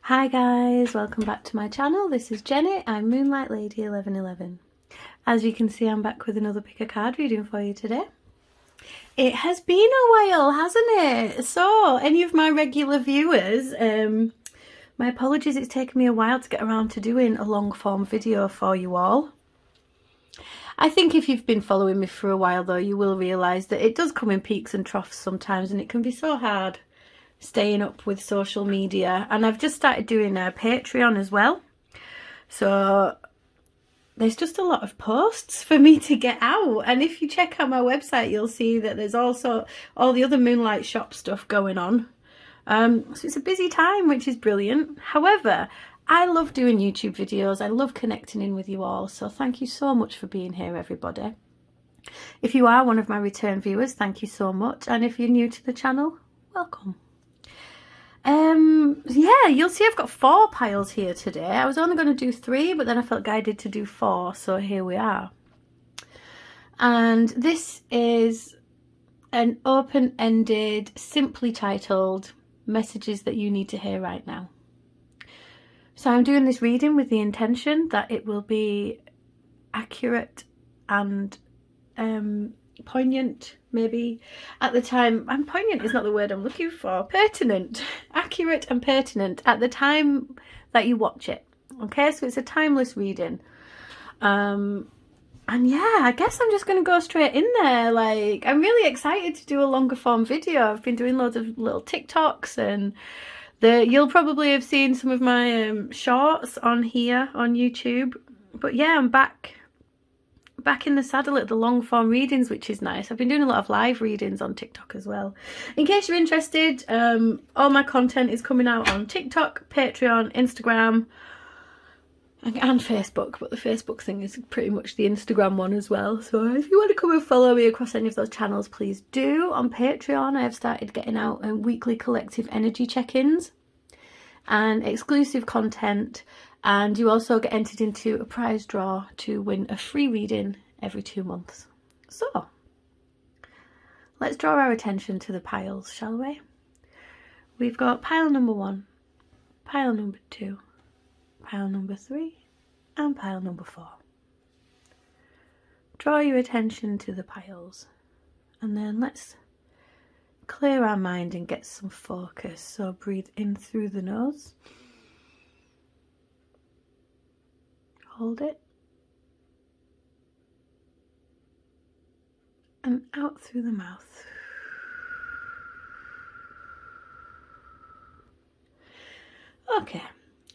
Hi guys, welcome back to my channel. This is Jenny. I'm Moonlight Lady 1111. As you can see, I'm back with another pick a card reading for you today. It has been a while, hasn't it? So, any of my regular viewers, my apologies, it's taken me a while to get around to doing a long form video for you all. I think if you've been following me for a while though, you will realise that it does come in peaks and troughs sometimes, and it can be so hard staying up with social media. And I've just started doing a Patreon as well, so there's just a lot of posts for me to get out. And if you check out my website, you'll see that there's also all the other Moonlight shop stuff going on. So it's a busy time, which is brilliant. However, I love doing YouTube videos. I love connecting in with you all, so thank you so much for being here, everybody. If you are one of my return viewers, thank you so much, and if you're new to the channel, welcome. Yeah, you'll see I've got 4 piles here today. I was only going to do 3, but then I felt guided to do 4, so here we are. And this is an open-ended, simply titled messages that you need to hear right now. So I'm doing this reading with the intention that it will be accurate and poignant, maybe at the time. And poignant is not the word I'm looking for. Pertinent. Accurate and pertinent at the time that you watch it. Okay, so it's a timeless reading. And yeah, I guess I'm just going to go straight in there. Like, I'm really excited to do a longer form video. I've been doing loads of little TikToks, and you'll probably have seen some of my shorts on here on YouTube. But yeah, I'm back in the saddle at the long form readings, which is nice. I've been doing a lot of live readings on TikTok as well. In case you're interested, all my content is coming out on TikTok, Patreon, Instagram, and Facebook, but the Facebook thing is pretty much the Instagram one as well. So if you want to come and follow me across any of those channels, please do. On Patreon, I have started getting out weekly collective energy check-ins and exclusive content, and you also get entered into a prize draw to win a free reading every 2 months. So let's draw our attention to the piles, shall we? We've got pile number 1, pile number 2, pile number 3, and pile number 4. Draw your attention to the piles, and then let's clear our mind and get some focus. So breathe in through the nose, hold it, and out through the mouth. Okay,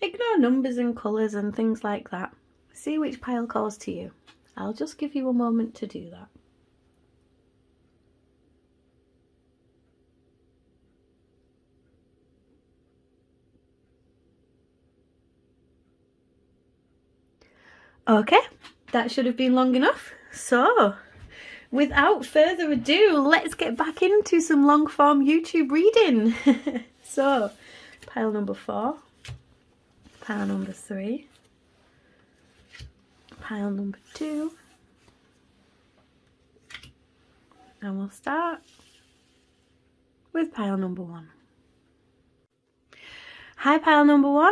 ignore numbers and colours and things like that. See which pile calls to you. I'll just give you a moment to do that. Okay, that should have been long enough. So, without further ado, let's get back into some long form YouTube reading. So, pile number 4, pile number 3, pile number 2, and we'll start with pile number 1. Hi, pile number 1.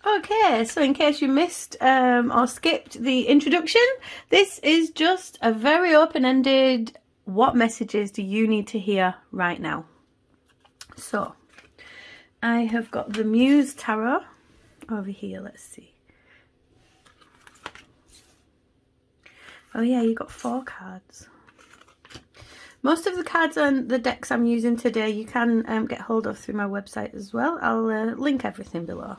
Okay, so in case you missed or skipped the introduction, this is just a very open-ended, what messages do you need to hear right now? So, I have got the Muse Tarot over here. Let's see. Oh yeah, you got 4 cards. Most of the cards on the decks I'm using today you can get hold of through my website as well. I'll link everything below.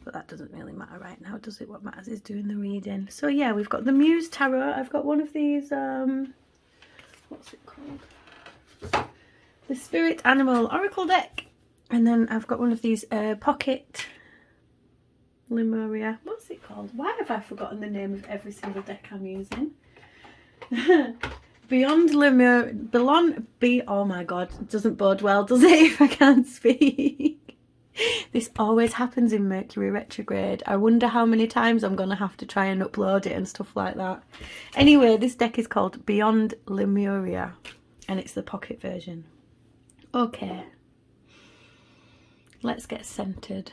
But that doesn't really matter right now, does it? What matters is doing the reading. So yeah, we've got the Muse Tarot. I've got one of these, what's it called? The Spirit Animal Oracle deck. And then I've got one of these Pocket Lemuria. What's it called? Why have I forgotten the name of every single deck I'm using? Beyond Lemuria, oh my god, it doesn't bode well, does it, if I can't speak? This always happens in Mercury retrograde. I wonder how many times I'm going to have to try and upload it and stuff like that. Anyway, this deck is called Beyond Lemuria, and it's the pocket version. Okay, let's get centered.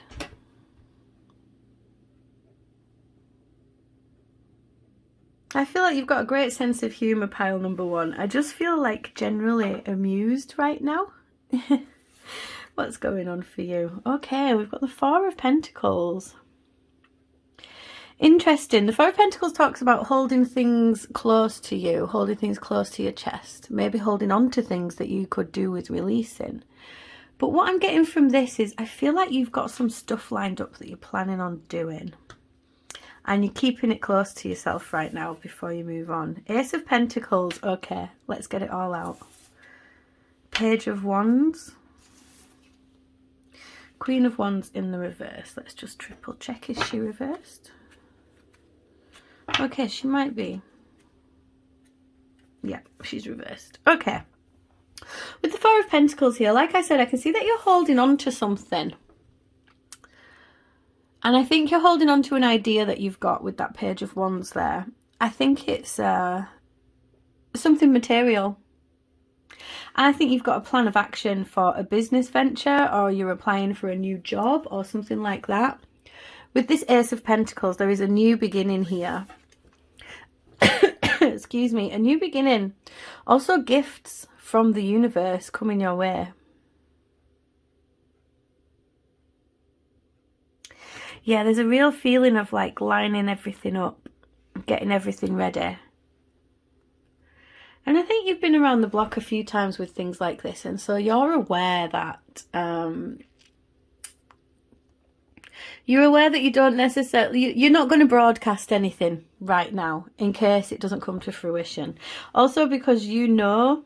I feel like you've got a great sense of humour, pile number one. I just feel like generally amused right now. What's going on for you? Okay, we've got the Four of Pentacles. Interesting. The Four of Pentacles talks about holding things close to you, holding things close to your chest, maybe holding on to things that you could do with releasing. But what I'm getting from this is I feel like you've got some stuff lined up that you're planning on doing. And you're keeping it close to yourself right now before you move on. Ace of Pentacles. Okay, let's get it all out. Page of Wands. Queen of Wands in the reverse. Let's just triple check. Is she reversed? Okay, she might be. Yeah, she's reversed. Okay. With the Four of Pentacles here, like I said, I can see that you're holding on to something. And I think you're holding on to an idea that you've got with that Page of Wands there. I think it's something material. And I think you've got a plan of action for a business venture, or you're applying for a new job or something like that. With this Ace of Pentacles, there is a new beginning here. Excuse me, a new beginning. Also gifts from the universe coming your way. Yeah, there's a real feeling of like lining everything up, getting everything ready. And I think you've been around the block a few times with things like this, and so you're aware that you don't necessarily, you're not going to broadcast anything right now in case it doesn't come to fruition. Also because you know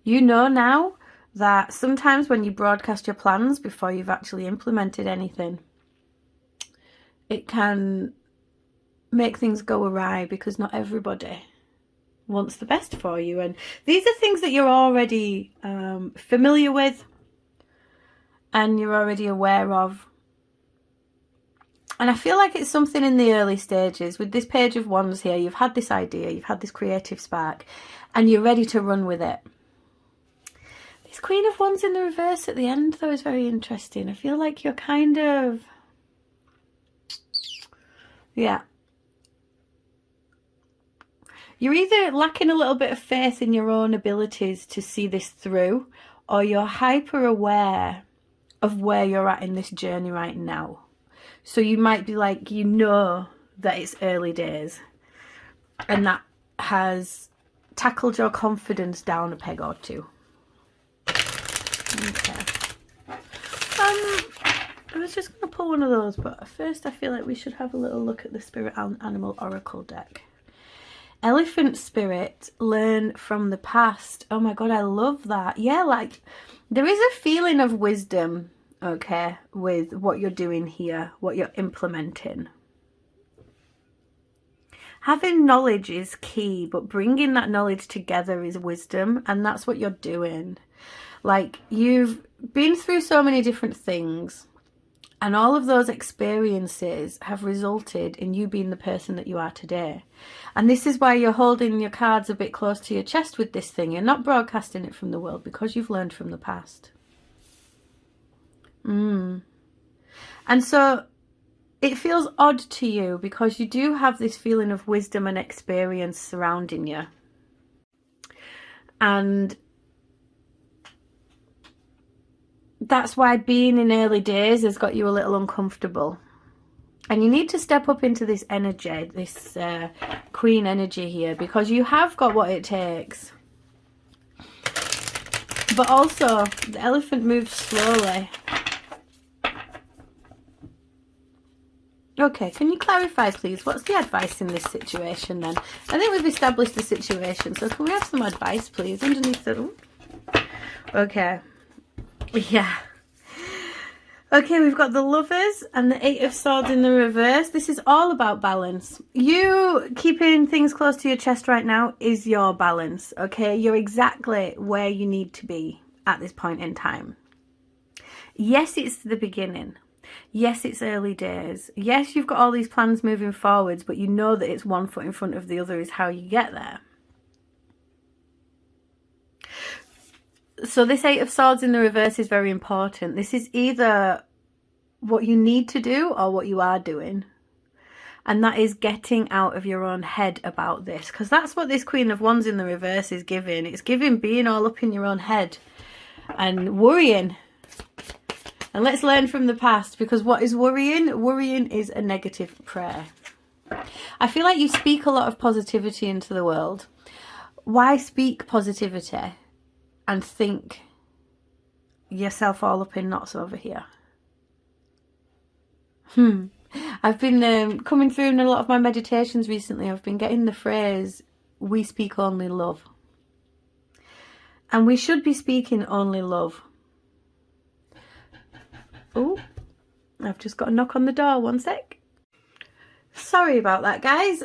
now that sometimes when you broadcast your plans before you've actually implemented anything, it can make things go awry because not everybody wants the best for you. And these are things that you're already familiar with and you're already aware of. And I feel like it's something in the early stages. With this Page of Wands here, you've had this idea, you've had this creative spark, and you're ready to run with it. This Queen of Wands in the reverse at the end, though, is very interesting. I feel like you're kind of... yeah. You're either lacking a little bit of faith in your own abilities to see this through, or you're hyper aware of where you're at in this journey right now. So you might be like, you know that it's early days, and that has tackled your confidence down a peg or two. Okay. I was just going to pull one of those, but first I feel like we should have a little look at the Spirit Animal Oracle deck. Elephant Spirit, learn from the past. Oh my god, I love that. Yeah, like there is a feeling of wisdom, okay, with what you're doing here, what you're implementing. Having knowledge is key, but bringing that knowledge together is wisdom, and that's what you're doing. Like, you've been through so many different things, and all of those experiences have resulted in you being the person that you are today. And this is why you're holding your cards a bit close to your chest with this thing. You're not broadcasting it from the world because you've learned from the past. And so it feels odd to you because you do have this feeling of wisdom and experience surrounding you. And that's why being in early days has got you a little uncomfortable. And you need to step up into this energy, this queen energy here, because you have got what it takes. But also, the elephant moves slowly. Okay, can you clarify, please? What's the advice in this situation, then? I think we've established the situation, so can we have some advice, please, underneath the... Ooh. Okay. Yeah. Okay, we've got the Lovers and the Eight of Swords in the reverse. This is all about balance. You keeping things close to your chest right now is your balance, okay? You're exactly where you need to be at this point in time. Yes, it's the beginning. Yes, it's early days. Yes, you've got all these plans moving forwards, but you know that it's one foot in front of the other is how you get there. So this Eight of Swords in the reverse is very important. This is either what you need to do or what you are doing. And that is getting out of your own head about this, because that's what this Queen of Wands in the reverse is giving. It's giving being all up in your own head and worrying. And let's learn from the past, because what is worrying? Worrying is a negative prayer. I feel like you speak a lot of positivity into the world. Why speak positivity and think yourself all up in knots over here? I've been coming through in a lot of my meditations recently. I've been getting the phrase, we speak only love. And we should be speaking only love. Oh, I've just got a knock on the door. One sec. Sorry about that, guys.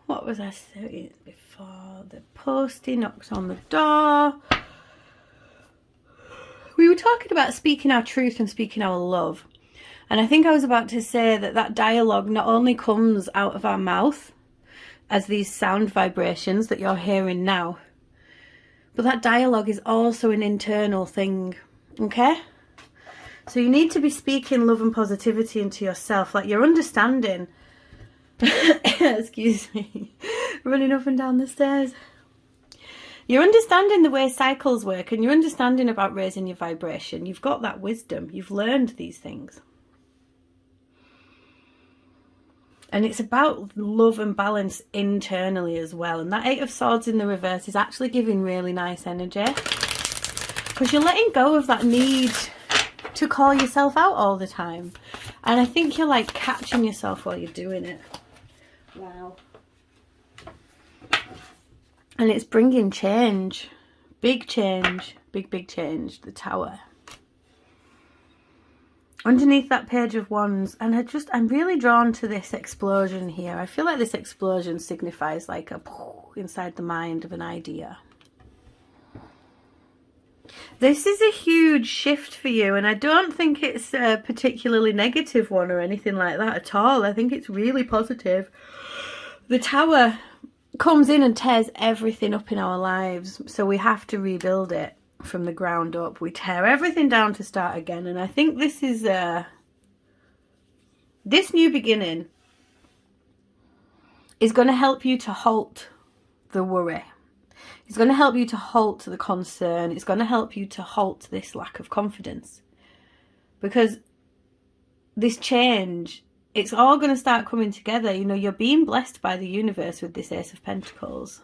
What was I saying before? The postie knocks on the door. We were talking about speaking our truth and speaking our love. And I think I was about to say that that dialogue not only comes out of our mouth as these sound vibrations that you're hearing now, but that dialogue is also an internal thing, okay? So you need to be speaking love and positivity into yourself, like you're understanding. Excuse me, running up and down the stairs. You're understanding the way cycles work, and you're understanding about raising your vibration. You've got that wisdom. You've learned these things. And it's about love and balance internally as well. And that Eight of Swords in the reverse is actually giving really nice energy, because you're letting go of that need to call yourself out all the time. And I think you're like catching yourself while you're doing it. Wow. And it's bringing change. Big change. Big change. The Tower. Underneath that Page of Wands. And I'm really drawn to this explosion here. I feel like this explosion signifies like a inside the mind of an idea. This is a huge shift for you. And I don't think it's a particularly negative one or anything like that at all. I think it's really positive. The Tower comes in and tears everything up in our lives, so we have to rebuild it from the ground up. We tear everything down to start again, and I think this is this new beginning is going to help you to halt the worry. It's going to help you to halt the concern. It's going to help you to halt this lack of confidence, because this change, it's all going to start coming together. You know, you're being blessed by the universe with this Ace of Pentacles.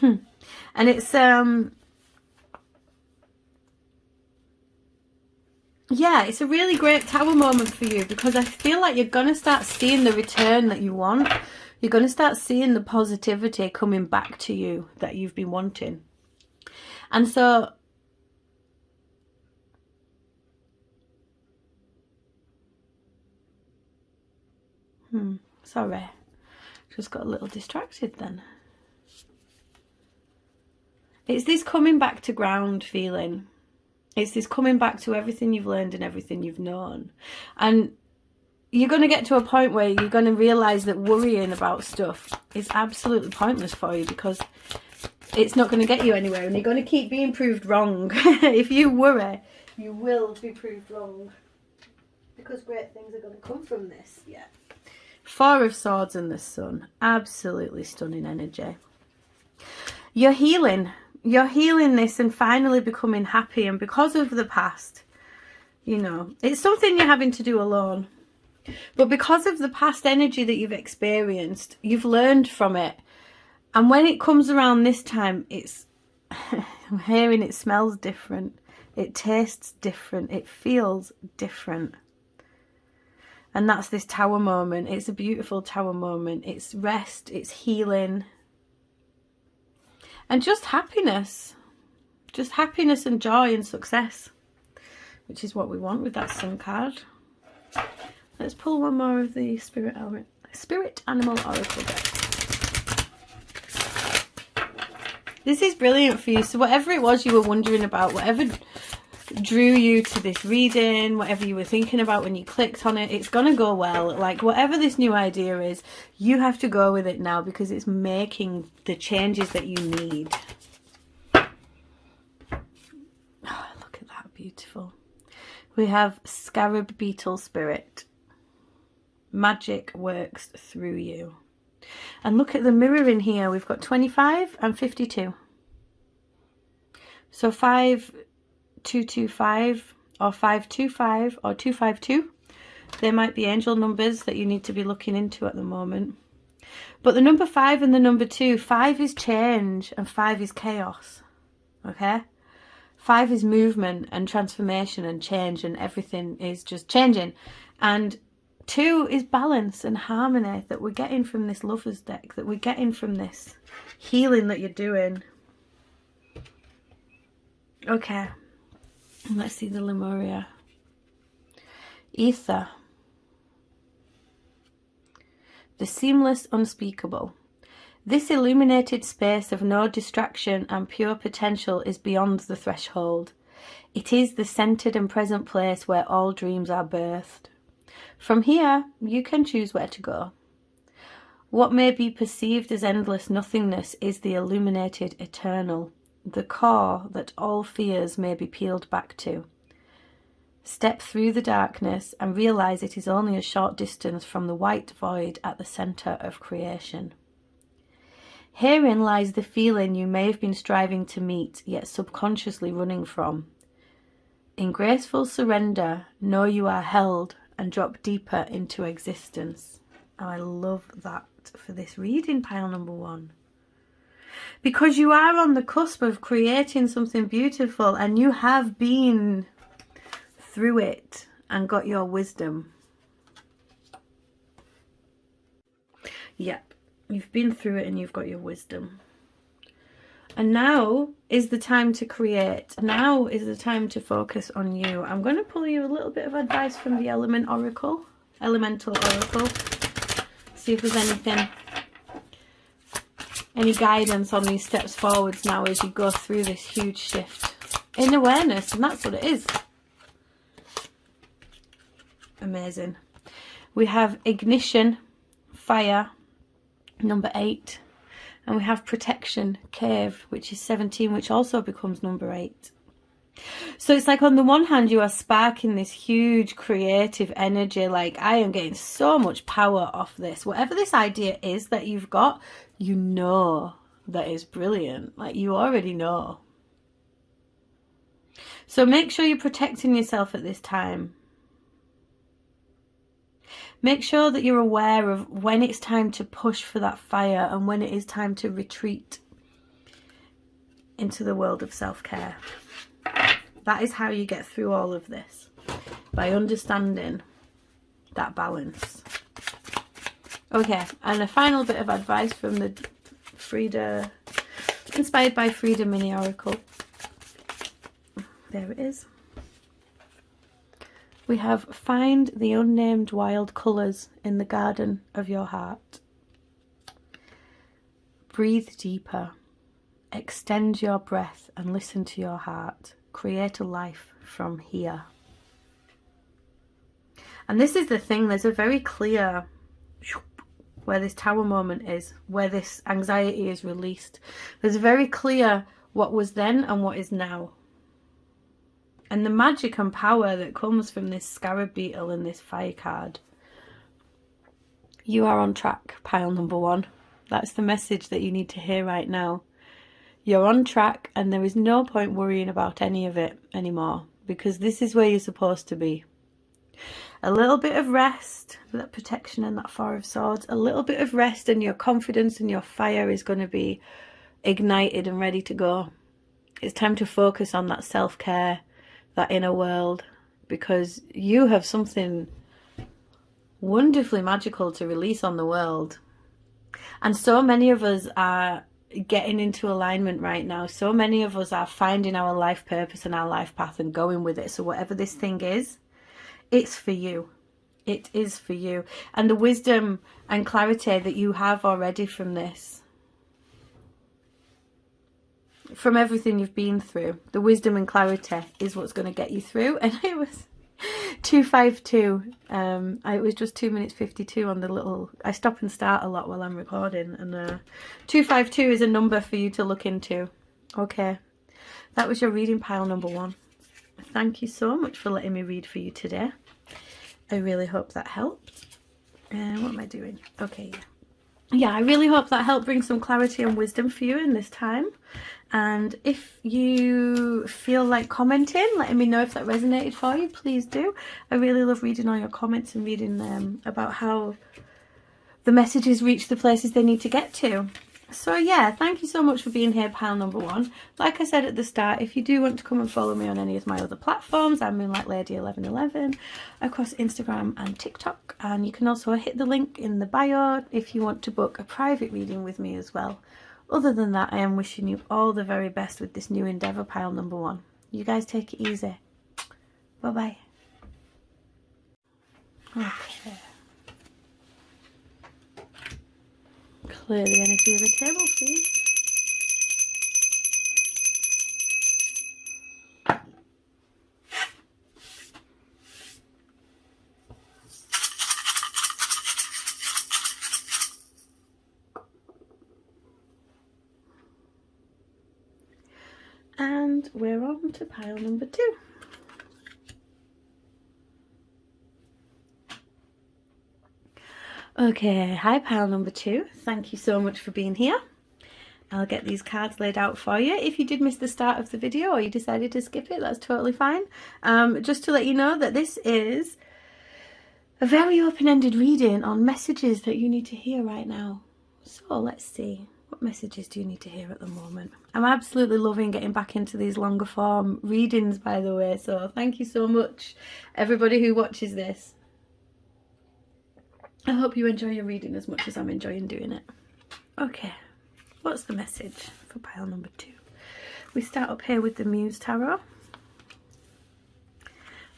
And it's, yeah, it's a really great Tower moment for you, because I feel like you're going to start seeing the return that you want. You're going to start seeing the positivity coming back to you that you've been wanting. And so sorry, just got a little distracted then. It's this coming back to ground feeling. It's this coming back to everything you've learned and everything you've known. And you're going to get to a point where you're going to realise that worrying about stuff is absolutely pointless for you, because it's not going to get you anywhere, and you're going to keep being proved wrong. If you worry, you will be proved wrong, because great things are going to come from this. Yeah. Four of Swords and the Sun. Absolutely stunning energy. You're healing. You're healing this and finally becoming happy. And because of the past, you know, it's something you're having to do alone. But because of the past energy that you've experienced, you've learned from it. And when it comes around this time, it's, I'm hearing it smells different. It tastes different. It feels different. And that's this Tower moment. It's a beautiful Tower moment. It's rest, it's healing. And just happiness. Just happiness and joy and success. Which is what we want with that Sun card. Let's pull one more of the Spirit Animal Oracle deck. This is brilliant for you. So whatever it was you were wondering about, whatever drew you to this reading, whatever you were thinking about when you clicked on it, it's gonna go well. Like whatever this new idea is, you have to go with it now, because it's making the changes that you need. Oh, look at that, beautiful. We have scarab beetle spirit. Magic works through you. And look at the mirror in here. We've got 25 and 52. So 5225 or 525 or 252. They might be angel numbers that you need to be looking into at the moment. But the number 5 and the number 2, 5 is change and 5 is chaos. Okay? 5 is movement and transformation and change, and everything is just changing. And 2 is balance and harmony that we're getting from this Lovers deck, that we're getting from this healing that you're doing. Okay, let's see the Lemuria. Ether. The seamless unspeakable. This illuminated space of no distraction and pure potential is beyond the threshold. It is the centered and present place where all dreams are birthed. From here, you can choose where to go. What may be perceived as endless nothingness is the illuminated eternal, the core that all fears may be peeled back to. Step through the darkness and realize it is only a short distance from the white void at the center of creation. Herein lies the feeling you may have been striving to meet, yet subconsciously running from. In graceful surrender, know you are held and drop deeper into existence. Oh, I love that for this reading, pile number 1. Because you are on the cusp of creating something beautiful, and you have been through it and got your wisdom. Yep. You've been through it and you've got your wisdom. And now is the time to create. Now is the time to focus on you. I'm going to pull you a little bit of advice from the Elemental Oracle. See if there's any guidance on these steps forwards now as you go through this huge shift in awareness. And that's what it is. Amazing. We have ignition, fire, number 8, and we have protection, cave, which is 17, which also becomes number 8. So it's like on the one hand you are sparking this huge creative energy, like I am getting so much power off this. Whatever this idea is that you've got, you know that is brilliant. Like you already know. So make sure you're protecting yourself at this time. Make sure that you're aware of when it's time to push for that fire and when it is time to retreat into the world of self-care. That is how you get through all of this, by understanding that balance. Okay, and a final bit of advice from the Frida, inspired by Frida Mini Oracle. There it is. We have find the unnamed wild colours in the garden of your heart. Breathe deeper. Extend your breath and listen to your heart. Create a life from here. And this is the thing, there's a very clear where this tower moment is, where this anxiety is released. There's very clear what was then and what is now. And the magic and power that comes from this scarab beetle and this fire card. You are on track, pile number 1. That's the message that you need to hear right now. You're on track and there is no point worrying about any of it anymore, because this is where you're supposed to be. A little bit of rest, that protection and that 4 of Swords, a little bit of rest and your confidence and your fire is going to be ignited and ready to go. It's time to focus on that self-care, that inner world, because you have something wonderfully magical to release on the world. And so many of us are getting into alignment right now. So many of us are finding our life purpose and our life path and going with it. So whatever this thing is, it's for you. It is for you. And the wisdom and clarity that you have already from this, from everything you've been through, the wisdom and clarity is what's going to get you through. And it was 252. It was just 2 minutes 52 on the little, I stop and start a lot while I'm recording, and 252 is a number for you to look into. Okay, that was your reading, pile number 1. thank you so much for letting me read for you today. I really hope that helped. What am I doing? Okay, yeah, I really hope that helped bring some clarity and wisdom for you in this time. And if you feel like commenting, letting me know if that resonated for you, please do. I really love reading all your comments and reading about how the messages reach the places they need to get to. So yeah, thank you so much for being here, pile number one. Like I said at the start, if you do want to come and follow me on any of my other platforms, I'm Moonlight Lady 1111 across Instagram and TikTok. And you can also hit the link in the bio if you want to book a private reading with me as well. Other than that, I am wishing you all the very best with this new endeavour, pile number one. You guys take it easy. Bye-bye. Okay. Clear the energy of the table, please. And we're on to pile number two. Okay, hi pile number two. Thank you so much for being here. I'll get these cards laid out for you. If you did miss the start of the video or you decided to skip it, that's totally fine. Just to let you know that this is a very open-ended reading on messages that you need to hear right now. So let's see. What messages do you need to hear at the moment? I'm absolutely loving getting back into these longer form readings, by the way. So thank you so much, everybody who watches this. I hope you enjoy your reading as much as I'm enjoying doing it. Okay, what's the message for pile number two? We start up here with the Muse Tarot.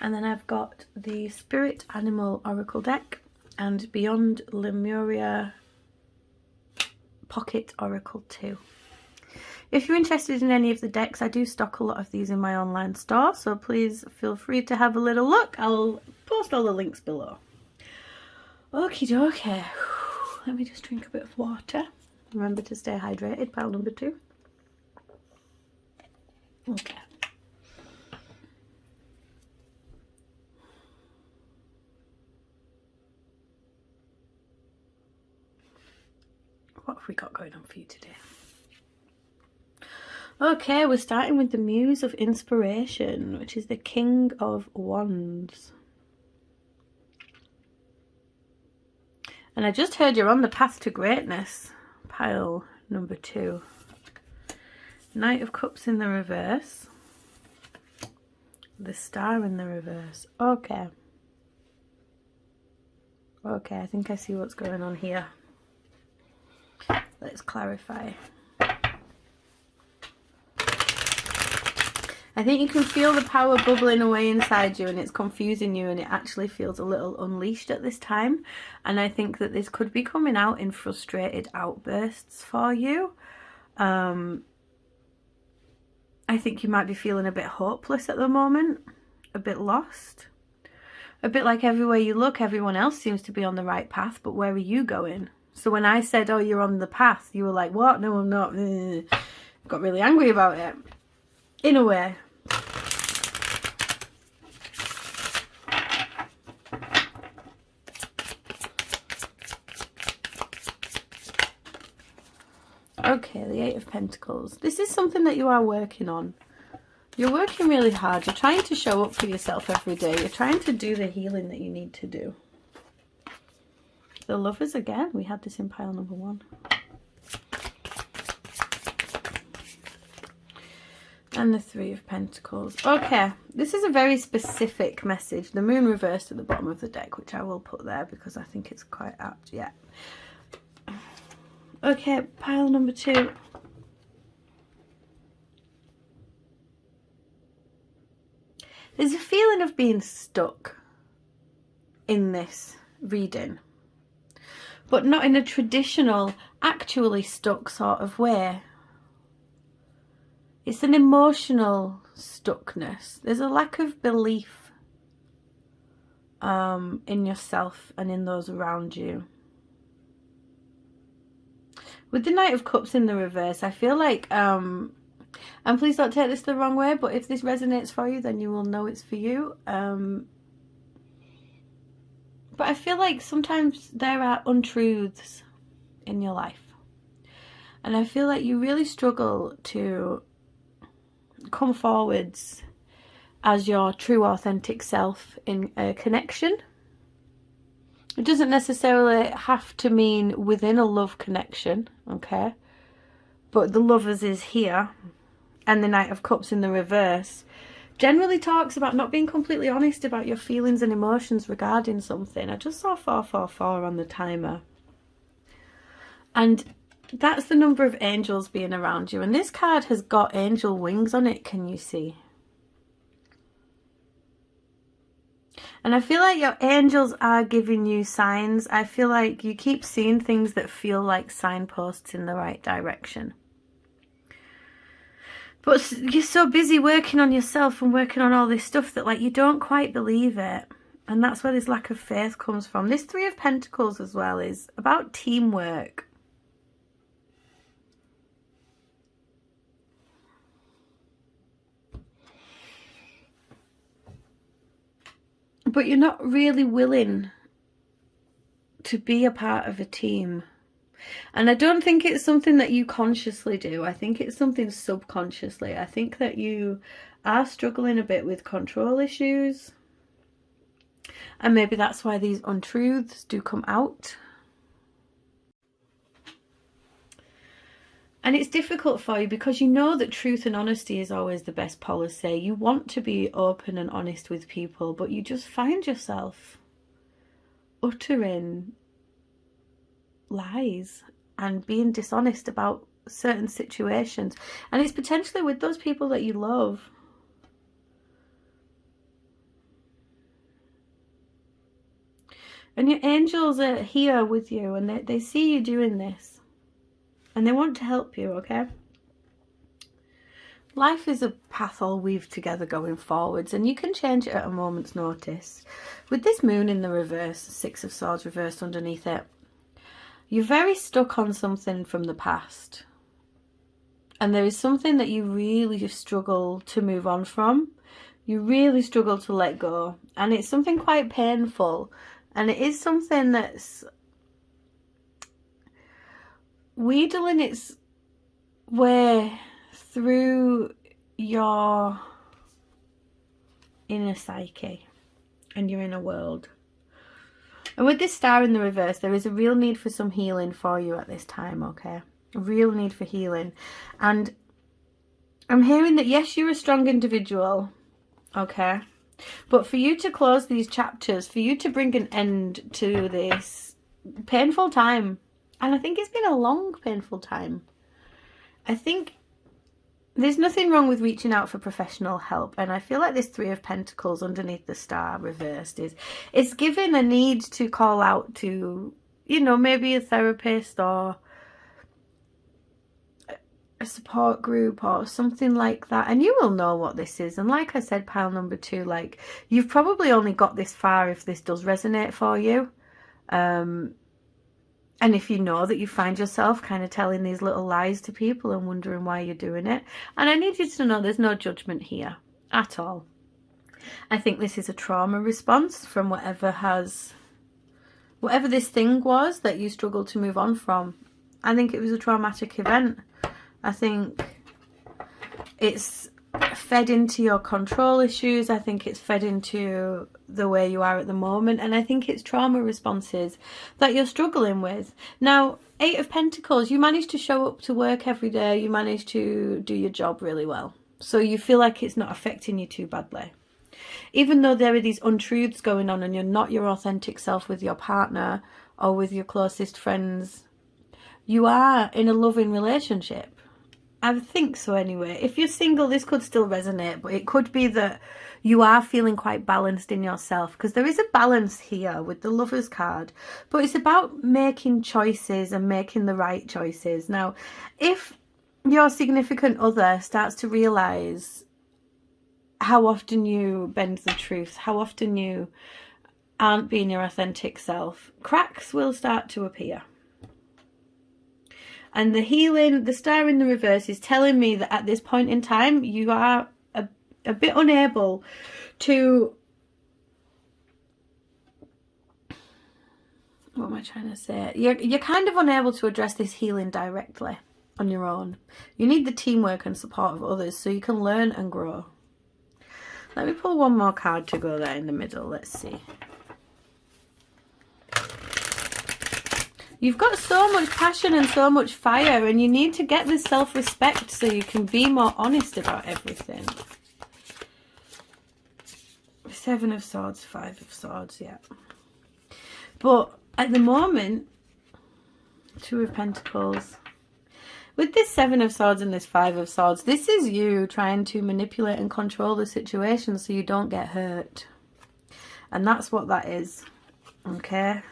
And then I've got the Spirit Animal Oracle deck and Beyond Lemuria Pocket Oracle 2. If you're interested in any of the decks, I do stock a lot of these in my online store, so please feel free to have a little look. I'll post all the links below. Okie dokie. Let me just drink a bit of water. Remember to stay hydrated, pile number two. Okay. What have we got going on for you today? Okay, we're starting with the Muse of Inspiration, which is the King of Wands. And I just heard you're on the path to greatness, pile number two. Knight of Cups in the reverse. The Star in the reverse. Okay. Okay, I think I see what's going on here. Let's clarify. I think you can feel the power bubbling away inside you and it's confusing you, and it actually feels a little unleashed at this time. And I think that this could be coming out in frustrated outbursts for you. I think you might be feeling a bit hopeless at the moment, a bit lost. A bit like everywhere you look, everyone else seems to be on the right path, but where are you going? So when I said, oh, you're on the path, you were like, what? No, I'm not. I got really angry about it. In a way. Okay, the Eight of Pentacles. This is something that you are working on. You're working really hard. You're trying to show up for yourself every day. You're trying to do the healing that you need to do. The Lovers again. We had this in pile number one. And the Three of Pentacles. Okay, this is a very specific message. The Moon reversed at the bottom of the deck, which I will put there because I think it's quite apt. Yeah. Okay, pile number two. There's a feeling of being stuck in this reading, but not in a traditional, actually stuck sort of way. It's an emotional stuckness. There's a lack of belief in yourself and in those around you. With the Knight of Cups in the reverse, I feel like And please don't take this the wrong way, but if this resonates for you, then you will know it's for you. But I feel like sometimes there are untruths in your life. And I feel like you really struggle to come forwards as your true, authentic self in a connection. It doesn't necessarily have to mean within a love connection, okay? But the Lovers is here, and the Knight of Cups in the reverse generally talks about not being completely honest about your feelings and emotions regarding something. I just saw 444 on the timer. And that's the number of angels being around you. And this card has got angel wings on it, can you see? And I feel like your angels are giving you signs. I feel like you keep seeing things that feel like signposts in the right direction. But you're so busy working on yourself and working on all this stuff that like you don't quite believe it. And that's where this lack of faith comes from. This Three of Pentacles as well is about teamwork. But you're not really willing to be a part of a team. And I don't think it's something that you consciously do. I think it's something subconsciously. I think that you are struggling a bit with control issues. And maybe that's why these untruths do come out. And it's difficult for you because you know that truth and honesty is always the best policy. You want to be open and honest with people, but you just find yourself uttering lies and being dishonest about certain situations. And it's potentially with those people that you love. And your angels are here with you, and they see you doing this. And they want to help you, okay? Life is a path all weave together going forwards, and you can change it at a moment's notice. With this moon in the reverse, Six of Swords reversed underneath it, you're very stuck on something from the past. And there is something that you really struggle to move on from. You really struggle to let go. And it's something quite painful. And it is something that's wheedling its way through your inner psyche and your inner world. And with this star in the reverse, there is a real need for some healing for you at this time, okay? A real need for healing. And I'm hearing that, yes, you're a strong individual, okay? But for you to close these chapters, for you to bring an end to this painful time, and I think it's been a long, painful time. I think there's nothing wrong with reaching out for professional help. And I feel like this Three of Pentacles underneath the star reversed it's given a need to call out to, you know, maybe a therapist or a support group or something like that. And you will know what this is. And like I said, pile number 2, like, you've probably only got this far if this does resonate for you. And if you know that you find yourself kind of telling these little lies to people and wondering why you're doing it. And I need you to know there's no judgment here at all. I think this is a trauma response from whatever this thing was that you struggled to move on from. I think it was a traumatic event. I think it's fed into your control issues. I think it's fed into the way you are at the moment, and I think it's trauma responses that you're struggling with. Now, Eight of Pentacles, you manage to show up to work every day, you manage to do your job really well, so you feel like it's not affecting you too badly. Even though there are these untruths going on and you're not your authentic self with your partner or with your closest friends, you are in a loving relationship. I think so anyway. If you're single, this could still resonate, but it could be that you are feeling quite balanced in yourself, because there is a balance here with the Lovers card, but it's about making choices and making the right choices. Now, if your significant other starts to realise how often you bend the truth, how often you aren't being your authentic self, cracks will start to appear. And the healing, the star in the reverse is telling me that at this point in time, you are a bit unable to... What am I trying to say? You're kind of unable to address this healing directly on your own. You need the teamwork and support of others so you can learn and grow. Let me pull one more card to go there in the middle. Let's see. You've got so much passion and so much fire, and you need to get this self-respect so you can be more honest about everything. Seven of Swords, Five of Swords, yeah. But at the moment, Two of Pentacles. With this Seven of Swords and this Five of Swords, this is you trying to manipulate and control the situation so you don't get hurt. And that's what that is. Okay?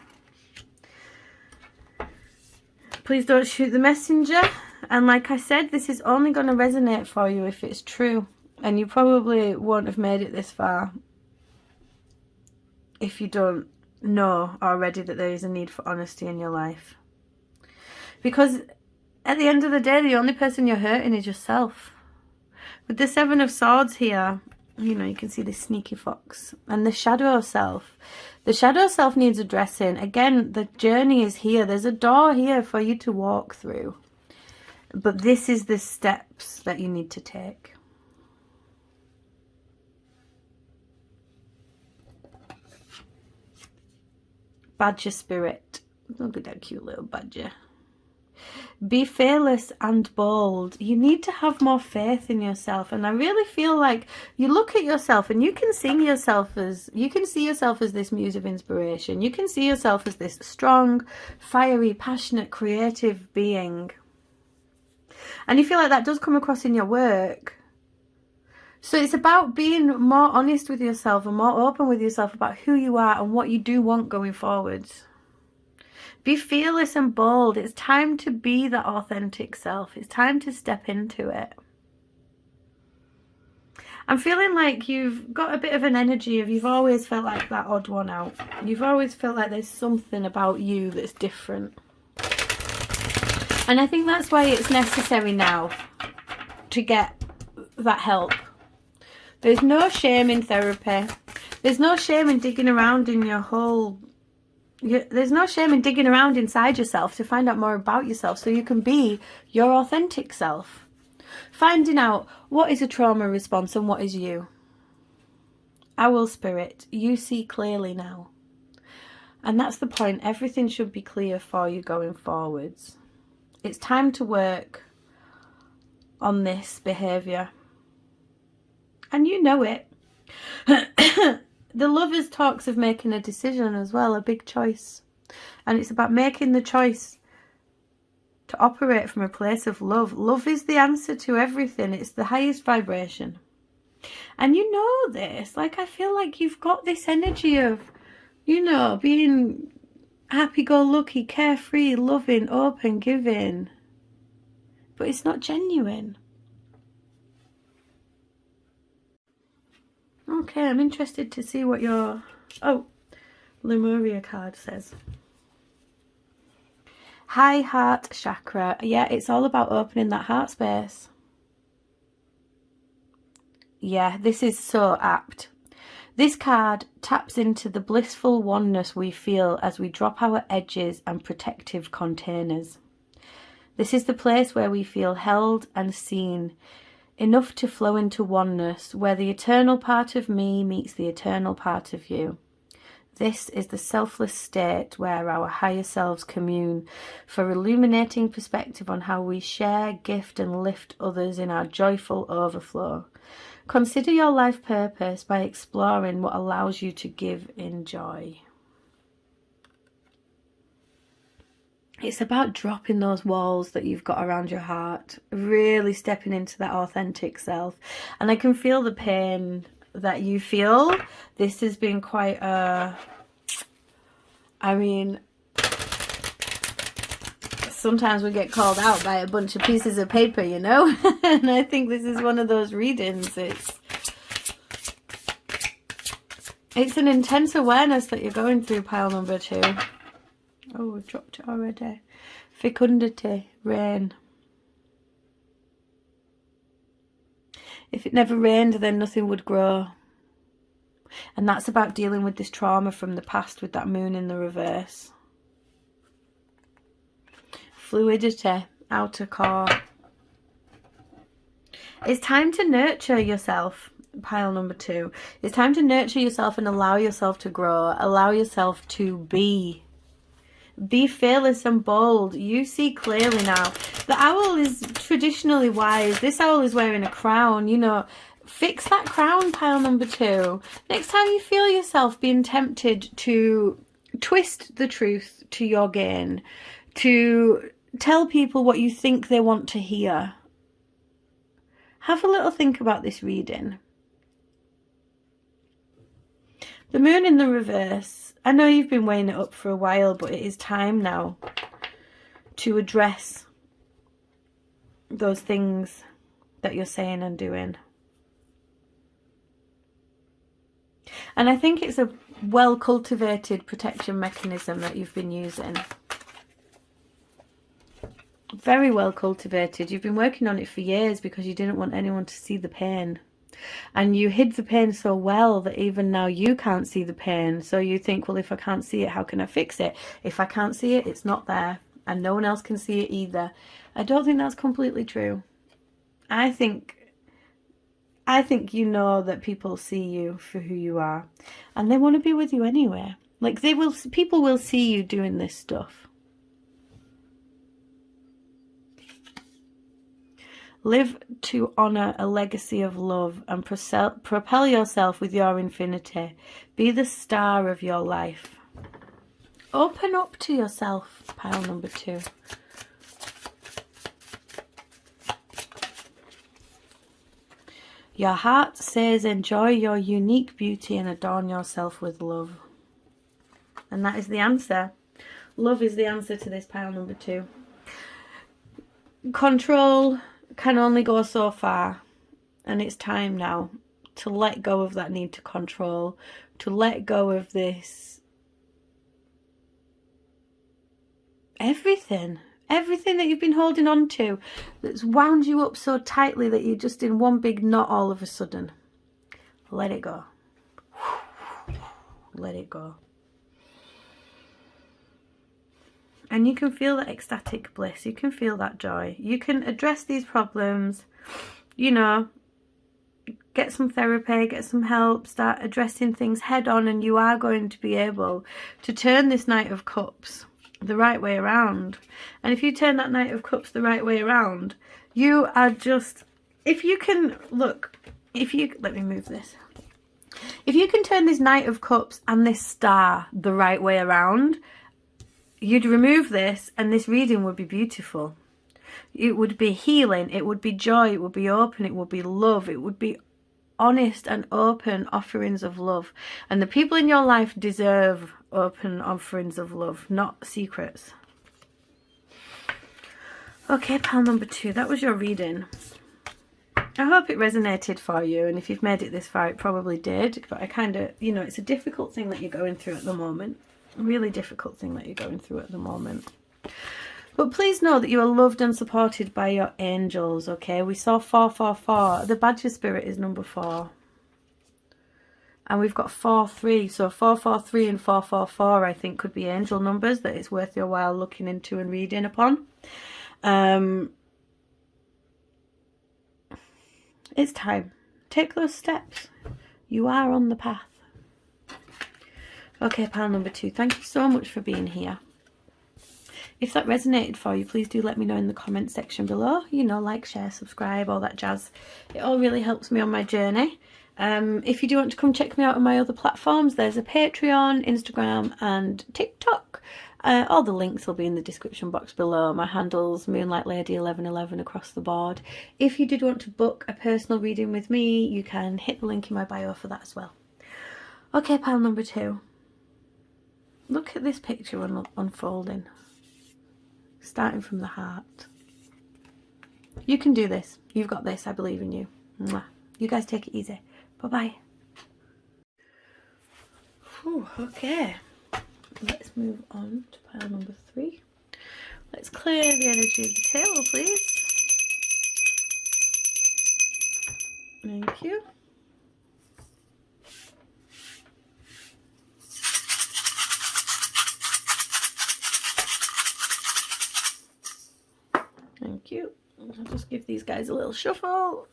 Please don't shoot the messenger. And like I said, this is only going to resonate for you if it's true. And you probably won't have made it this far if you don't know already that there is a need for honesty in your life. Because at the end of the day, the only person you're hurting is yourself. With the Seven of Swords here, you know, you can see this sneaky fox. And the shadow self. The shadow self needs addressing. Again, the journey is here. There's a door here for you to walk through. But this is the steps that you need to take. Badger spirit. Look at that cute little badger. Be fearless and bold. You need to have more faith in yourself. And I really feel like you look at yourself and you can see yourself as this muse of inspiration. You can see yourself as this strong, fiery, passionate, creative being. And you feel like that does come across in your work. So it's about being more honest with yourself and more open with yourself about who you are and what you do want going forwards. Be fearless and bold. It's time to be that authentic self. It's time to step into it. I'm feeling like you've got a bit of an energy of you've always felt like that odd one out. You've always felt like there's something about you that's different. And I think that's why it's necessary now to get that help. There's no shame in therapy. There's no shame in digging around in your whole... There's no shame in digging around inside yourself to find out more about yourself so you can be your authentic self. Finding out what is a trauma response and what is you. Owl spirit, you see clearly now. And that's the point. Everything should be clear for you going forwards. It's time to work on this behaviour. And you know it. The Lovers talks of making a decision as well, a big choice. And it's about making the choice to operate from a place of love. Love is the answer to everything. It's the highest vibration. And you know this. Like, I feel like you've got this energy of, you know, being happy-go-lucky, carefree, loving, open, giving. But it's not genuine. Okay, I'm interested to see what your... Oh, Lemuria card says. High heart chakra. Yeah, it's all about opening that heart space. Yeah, this is so apt. This card taps into the blissful oneness we feel as we drop our edges and protective containers. This is the place where we feel held and seen, enough to flow into oneness, where the eternal part of me meets the eternal part of you. This is the selfless state where our higher selves commune for illuminating perspective on how we share, gift and lift others in our joyful overflow. Consider your life purpose by exploring what allows you to give in joy. It's about dropping those walls that you've got around your heart, really stepping into that authentic self. And I can feel the pain that you feel. This has been quite a... I mean, sometimes we get called out by a bunch of pieces of paper, you know? And I think this is one of those readings. It's an intense awareness that you're going through, pile number 2. Oh, we've dropped it already. Fecundity, rain. If it never rained, then nothing would grow. And that's about dealing with this trauma from the past with that moon in the reverse. Fluidity, outer core. It's time to nurture yourself, pile number 2. It's time to nurture yourself and allow yourself to grow. Allow yourself to be. Be fearless and bold. You see clearly now. The owl is traditionally wise. This owl is wearing a crown, you know. Fix that crown, pile number 2. Next time you feel yourself being tempted to twist the truth to your gain, to tell people what you think they want to hear, have a little think about this reading. The moon in the reverse. I know you've been weighing it up for a while, but it is time now to address those things that you're saying and doing. And I think it's a well-cultivated protection mechanism that you've been using. Very well cultivated. You've been working on it for years because you didn't want anyone to see the pain. And you hid the pain so well that even now you can't see the pain. So you think, well, if I can't see it, how can I fix it? If I can't see it, it's not there. And no one else can see it either. I don't think that's completely true. I think you know that people see you for who you are. And they want to be with you anyway. Like people will see you doing this stuff. Live to honour a legacy of love and propel yourself with your infinity. Be the star of your life. Open up to yourself, pile number 2. Your heart says enjoy your unique beauty and adorn yourself with love. And that is the answer. Love is the answer to this, pile number 2. Control can only go so far, and it's time now to let go of that need to control, to let go of this everything that you've been holding on to that's wound you up so tightly that you're just in one big knot all of a sudden. Let it go. Let it go. And you can feel that ecstatic bliss. You can feel that joy. You can address these problems, you know, get some therapy, get some help, start addressing things head on, and you are going to be able to turn this Knight of Cups the right way around. And if you turn that Knight of Cups the right way around, you are just, if you can, look, let me move this. If you can turn this Knight of Cups and this star the right way around, you'd remove this and this reading would be beautiful. It would be healing, it would be joy, it would be open, it would be love, it would be honest and open offerings of love. And the people in your life deserve open offerings of love, not secrets. Okay, pile number 2, that was your reading. I hope it resonated for you, and if you've made it this far, it probably did. But I kind of, you know, it's a difficult thing that you're going through at the moment. A really difficult thing that you're going through at the moment. But please know that you are loved and supported by your angels, okay? We saw 444. The Badger Spirit is number 4. And we've got 43. So 443 and 444, I think, could be angel numbers that it's worth your while looking into and reading upon. It's time. Take those steps. You are on the path. Okay, pile number 2, thank you so much for being here. If that resonated for you, please do let me know in the comment section below. You know, like, share, subscribe, all that jazz. It all really helps me on my journey. If you do want to come check me out on my other platforms, there's a Patreon, Instagram and TikTok. All the links will be in the description box below. My handle's Moonlight Lady 1111 across the board. If you did want to book a personal reading with me, you can hit the link in my bio for that as well. Okay, pile number 2. Look at this picture unfolding. Starting from the heart. You can do this. You've got this. I believe in you. Mwah. You guys take it easy. Bye-bye. Okay. Let's move on to pile number 3. Let's clear the energy of the table, please. Thank you. Thank you. I'll just give these guys a little shuffle.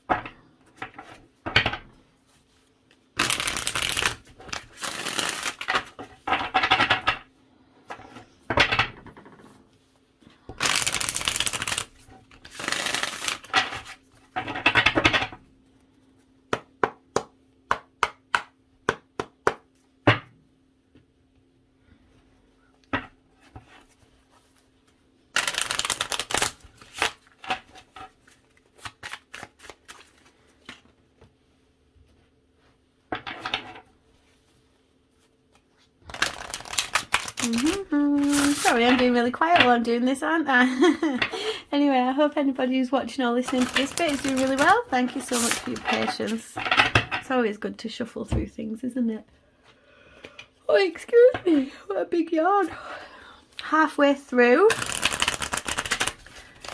Sorry, I'm being really quiet while I'm doing this, aren't I? Anyway, I hope anybody who's watching or listening to this bit is doing really well. Thank you so much for your patience. It's always good to shuffle through things, isn't it? Oh, excuse me. What a big yawn. Halfway through.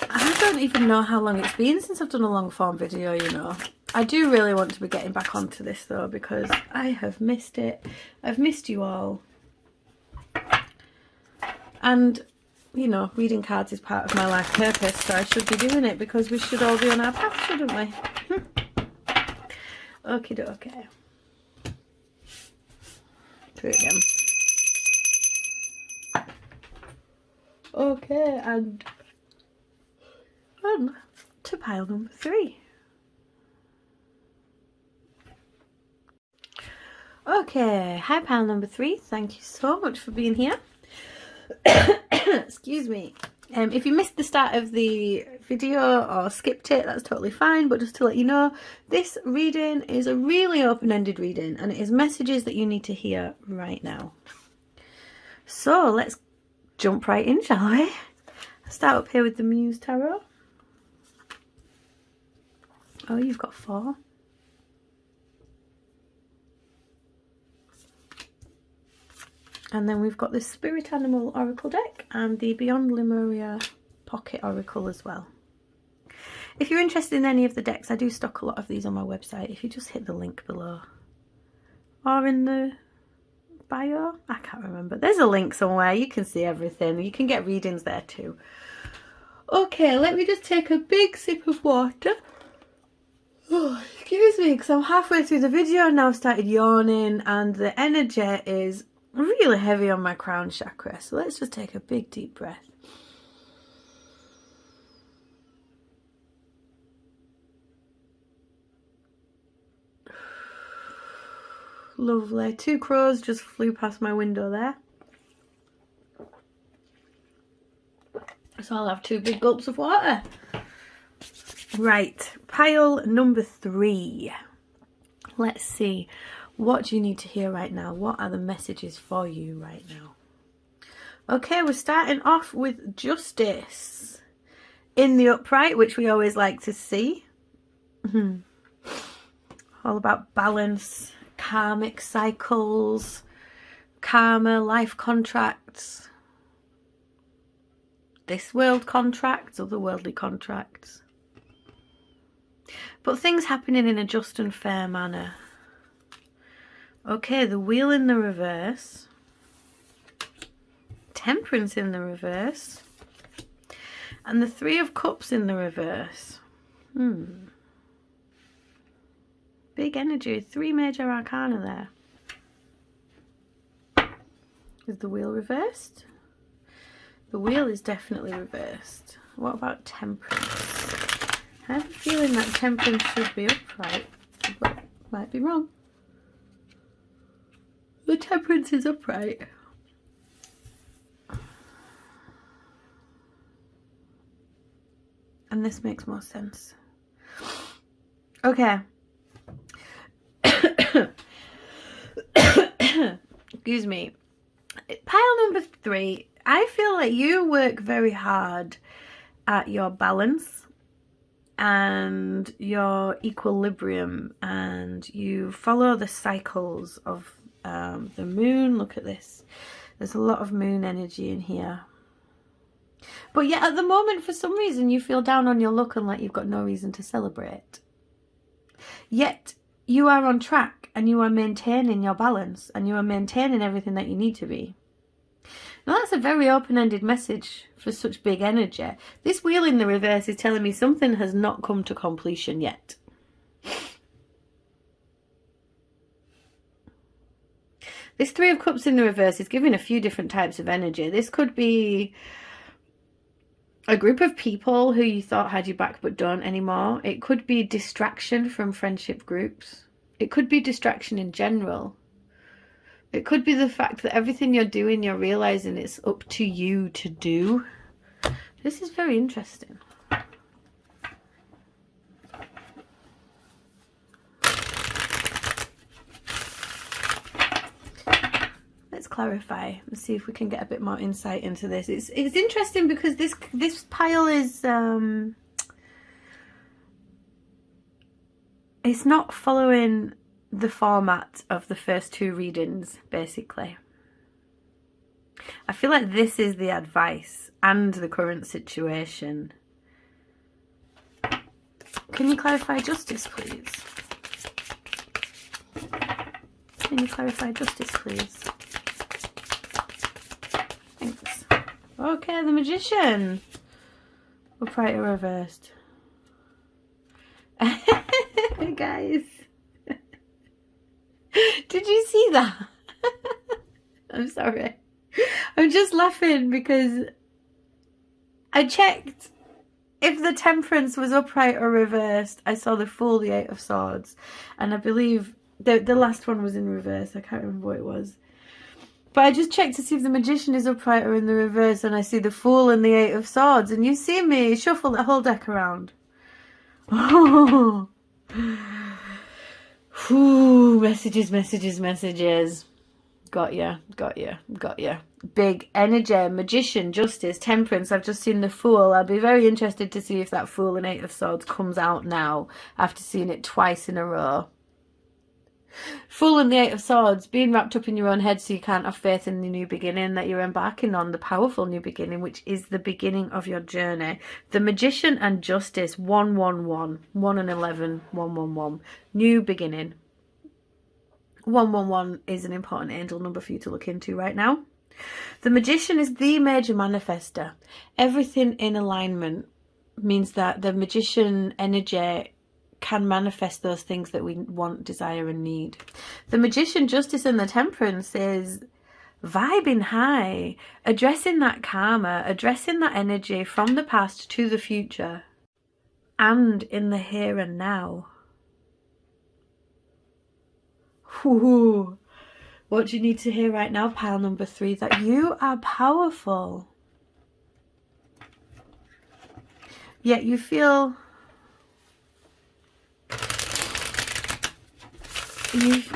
I don't even know how long it's been since I've done a long form video, you know. I do really want to be getting back onto this though, because I have missed it. I've missed you all. And, you know, reading cards is part of my life purpose, so I should be doing it because we should all be on our path, shouldn't we? Okie dokie. Through it again. Okay, and on to pile number 3. Okay, hi pile number 3. Thank you so much for being here. Excuse me. If you missed the start of the video or skipped it, that's totally fine, but just to let you know, this reading is a really open-ended reading and it is messages that you need to hear right now. So let's jump right in, shall we? I'll start up here with the Muse Tarot. Oh, you've got 4. And then we've got the Spirit Animal Oracle deck and the Beyond Lemuria Pocket Oracle as well. If you're interested in any of the decks, I do stock a lot of these on my website. If you just hit the link below. Or in the bio? I can't remember. There's a link somewhere. You can see everything. You can get readings there too. Okay, let me just take a big sip of water. Oh, excuse me, because I'm halfway through the video and now I've started yawning and the energy is really heavy on my crown chakra, so let's just take a big deep breath. Lovely. 2 crows just flew past my window there, so I'll have 2 big gulps of water. Right, pile number 3. Let's see. What do you need to hear right now? What are the messages for you right now? Okay, we're starting off with Justice in the upright, which we always like to see. All about balance, karmic cycles, karma, life contracts, this world contracts, otherworldly contracts. But things happening in a just and fair manner. Okay, the Wheel in the reverse, Temperance in the reverse, and the 3 of Cups in the reverse. Big energy, 3 major arcana there. Is the Wheel reversed? The Wheel is definitely reversed. What about Temperance? I have a feeling that Temperance should be upright, but might be wrong. The Temperance is upright. And this makes more sense. Okay. Excuse me. Pile number 3. I feel like you work very hard at your balance and your equilibrium, and you follow the cycles of the moon. Look at this. There's a lot of moon energy in here. But yet at the moment, for some reason, you feel down on your luck and like you've got no reason to celebrate. Yet you are on track and you are maintaining your balance and you are maintaining everything that you need to be. Now that's a very open-ended message for such big energy. This wheel in the reverse is telling me something has not come to completion yet. This Three of Cups in the reverse is giving a few different types of energy. This could be a group of people who you thought had your back but don't anymore. It could be distraction from friendship groups. It could be distraction in general. It could be the fact that everything you're doing, you're realizing it's up to you to do. This is very interesting. Let's clarify and see if we can get a bit more insight into this. It's interesting because this pile is it's not following the format of the first two readings, basically. I feel like this is the advice and the current situation. Can you clarify justice, please? Can you clarify justice, please? Thanks. Okay, the Magician. Upright or reversed? Guys. Did you see that? I'm sorry. I'm just laughing because I checked if the Temperance was upright or reversed. I saw the Fool, the Eight of Swords, and I believe the last one was in reverse. I can't remember what it was. But I just checked to see if the Magician is upright or in the reverse, and I see the Fool and the Eight of Swords, and you see me shuffle the whole deck around. Oh. Whew, messages, messages, messages. Got ya, got ya, got ya. Big energy, Magician, Justice, Temperance. I've just seen the Fool. I'll be very interested to see if that Fool and Eight of Swords comes out now after seeing it twice in a row. Fool and the Eight of Swords, being wrapped up in your own head so you can't have faith in the new beginning that you're embarking on, the powerful new beginning, which is the beginning of your journey. The Magician and Justice, 111, 1 and 11, 111, new beginning. 111 is an important angel number for you to look into right now. The Magician is the major manifester. Everything in alignment means that the Magician energy can manifest those things that we want, desire and need. The Magician, Justice and the Temperance is vibing high, addressing that karma, addressing that energy from the past to the future and in the here and now. Ooh. What do you need to hear right now, pile number 3? That you are powerful. Yet you feel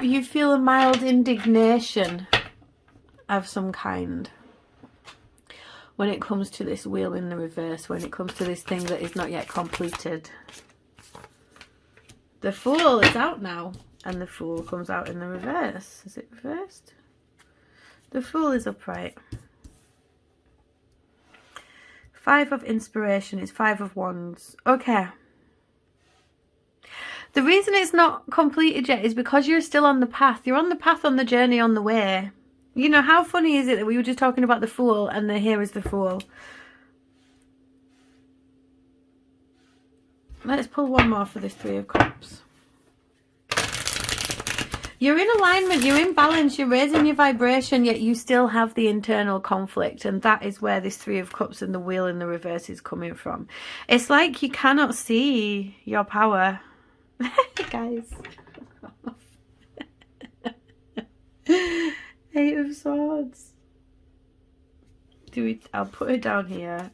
you feel a mild indignation of some kind when it comes to this wheel in the reverse, when it comes to this thing that is not yet completed. The Fool is out now, and the Fool comes out in the reverse. Is it reversed? The Fool is upright. 5 of Inspiration is 5 of Wands. Okay. The reason it's not completed yet is because you're still on the path. You're on the path, on the journey, on the way. You know, how funny is it that we were just talking about the Fool and here is the Fool. Let's pull one more for this Three of Cups. You're in alignment, you're in balance, you're raising your vibration, yet you still have the internal conflict. And that is where this Three of Cups and the wheel in the reverse is coming from. It's like you cannot see your power. Guys. Eight of Swords. I'll put it down here.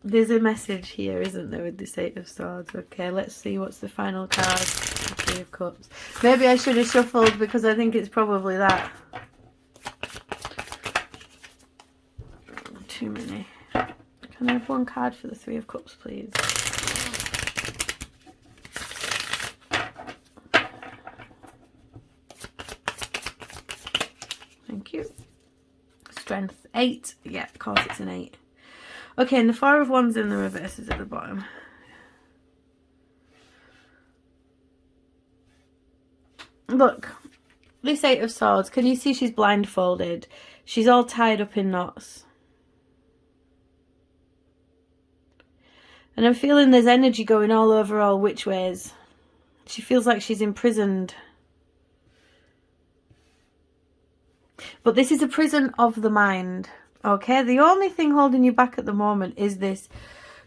There's a message here, isn't there, with this Eight of Swords? Okay, let's see what's the final card. The Three of Cups. Maybe I should have shuffled because I think it's probably that. Too many. Can I have one card for the Three of Cups, please? Thank you. strength. 8. Yeah, of course it's an 8. Okay, and the 4 of Wands in the reverse is at the bottom. Look, this 8 of Swords, can you see she's blindfolded? She's all tied up in knots. And I'm feeling there's energy going all over all which ways. She feels like she's imprisoned. But this is a prison of the mind, okay? The only thing holding you back at the moment is this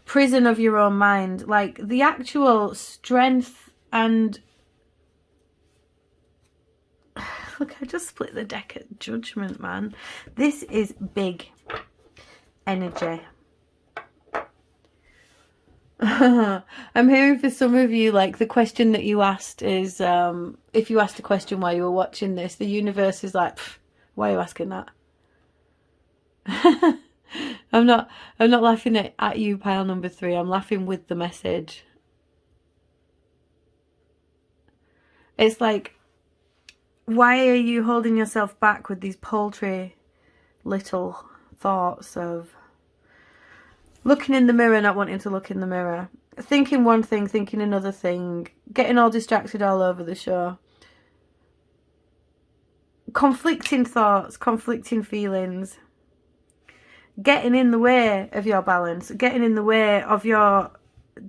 prison of your own mind. Like, the actual strength and... Look, I just split the deck at Judgment, man. This is big energy. I'm hearing for some of you, like, the question that you asked is, if you asked a question while you were watching this, the universe is like, why are you asking that? I'm not laughing at you, pile number 3. I'm laughing with the message. It's like, why are you holding yourself back with these paltry little thoughts of looking in the mirror, not wanting to look in the mirror, thinking one thing, thinking another thing, getting all distracted all over the show, conflicting thoughts, conflicting feelings, getting in the way of your balance, getting in the way of your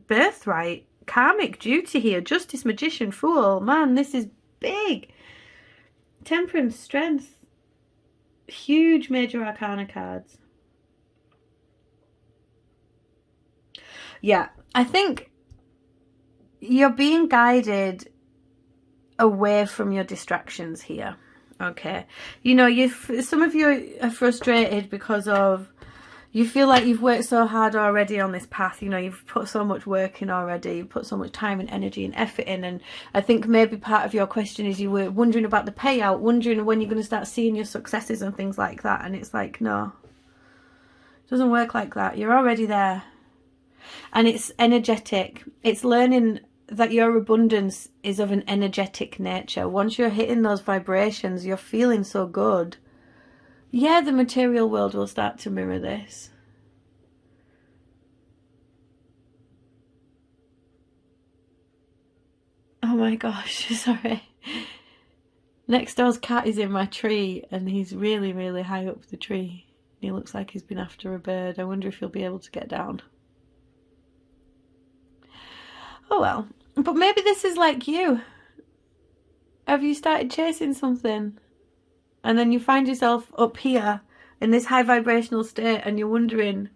birthright, karmic duty here, Justice, Magician, Fool. Man, this is big. Temperance, Strength, huge major arcana cards. Yeah, I think you're being guided away from your distractions here. Okay, you know, some of you are frustrated because of, you feel like you've worked so hard already on this path. You know, you've put so much work in already, you've put so much time and energy and effort in, and I think maybe part of your question is you were wondering about the payout, wondering when you're going to start seeing your successes and things like that, and it's like, no, it doesn't work like that. You're already there. And it's energetic. It's learning that your abundance is of an energetic nature. Once you're hitting those vibrations, you're feeling so good. Yeah, the material world will start to mirror this. Oh my gosh, sorry. Next door's cat is in my tree and he's really, really high up the tree. He looks like he's been after a bird. I wonder if he'll be able to get down. Oh well, but maybe this is like you. Have you started chasing something and then you find yourself up here in this high vibrational state and you're wondering,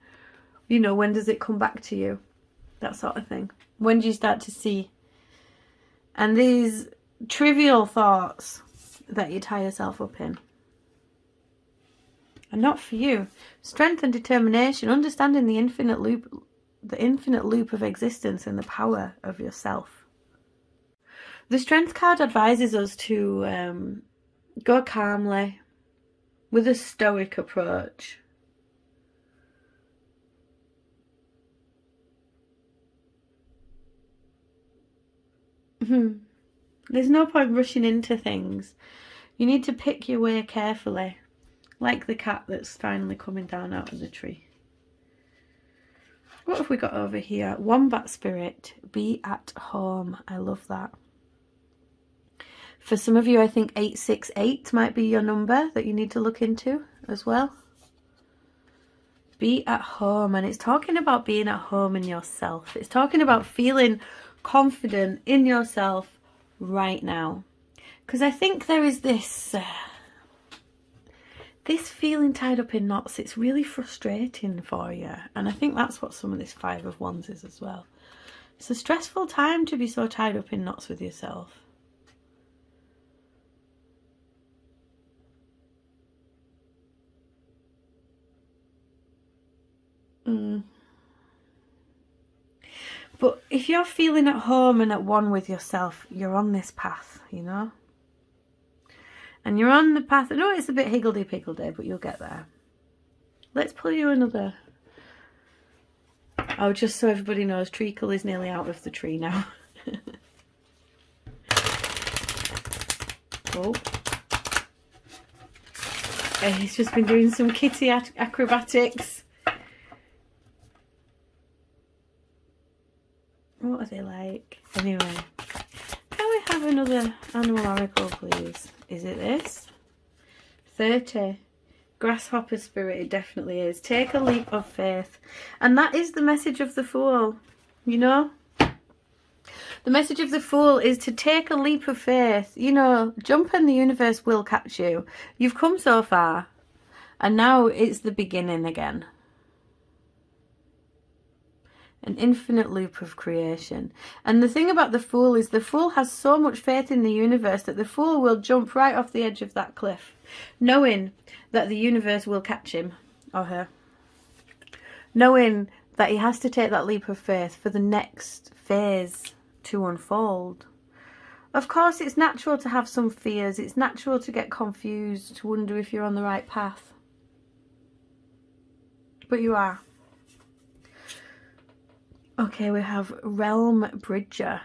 you know, when does it come back to you? That sort of thing. When do you start to see? And these trivial thoughts that you tie yourself up in are not for you. Strength and determination, understanding the infinite loop of existence and the power of yourself. The Strength card advises us to go calmly, with a stoic approach. There's no point rushing into things. You need to pick your way carefully, like the cat that's finally coming down out of the tree. What have we got over here? Wombat spirit, be at home. I love that. For some of you, I think 868 might be your number that you need to look into as well. Be at home, and it's talking about being at home in yourself. It's talking about feeling confident in yourself right now. Because I think there is this feeling tied up in knots. It's really frustrating for you, and I think that's what some of this 5 of Wands is as well. It's a stressful time to be so tied up in knots with yourself. But if you're feeling at home and at one with yourself, you're on this path, you know? And you're on the path. I know it's a bit higgledy-piggledy, but you'll get there. Let's pull you another. Oh, just so everybody knows, treacle is nearly out of the tree now. Oh. He's just been doing some kitty acrobatics. What are they like? Anyway, can we have another animal oracle, please? Is it this? 30. Grasshopper spirit, it definitely is. Take a leap of faith. And that is the message of the Fool, you know? The message of the Fool is to take a leap of faith. You know, jump and the universe will catch you. You've come so far. And now it's the beginning again. An infinite loop of creation. And the thing about the Fool is the Fool has so much faith in the universe that the Fool will jump right off the edge of that cliff, knowing that the universe will catch him or her. Knowing that he has to take that leap of faith for the next phase to unfold. Of course, it's natural to have some fears. It's natural to get confused, to wonder if you're on the right path. But you are. Okay, we have Realm Bridger.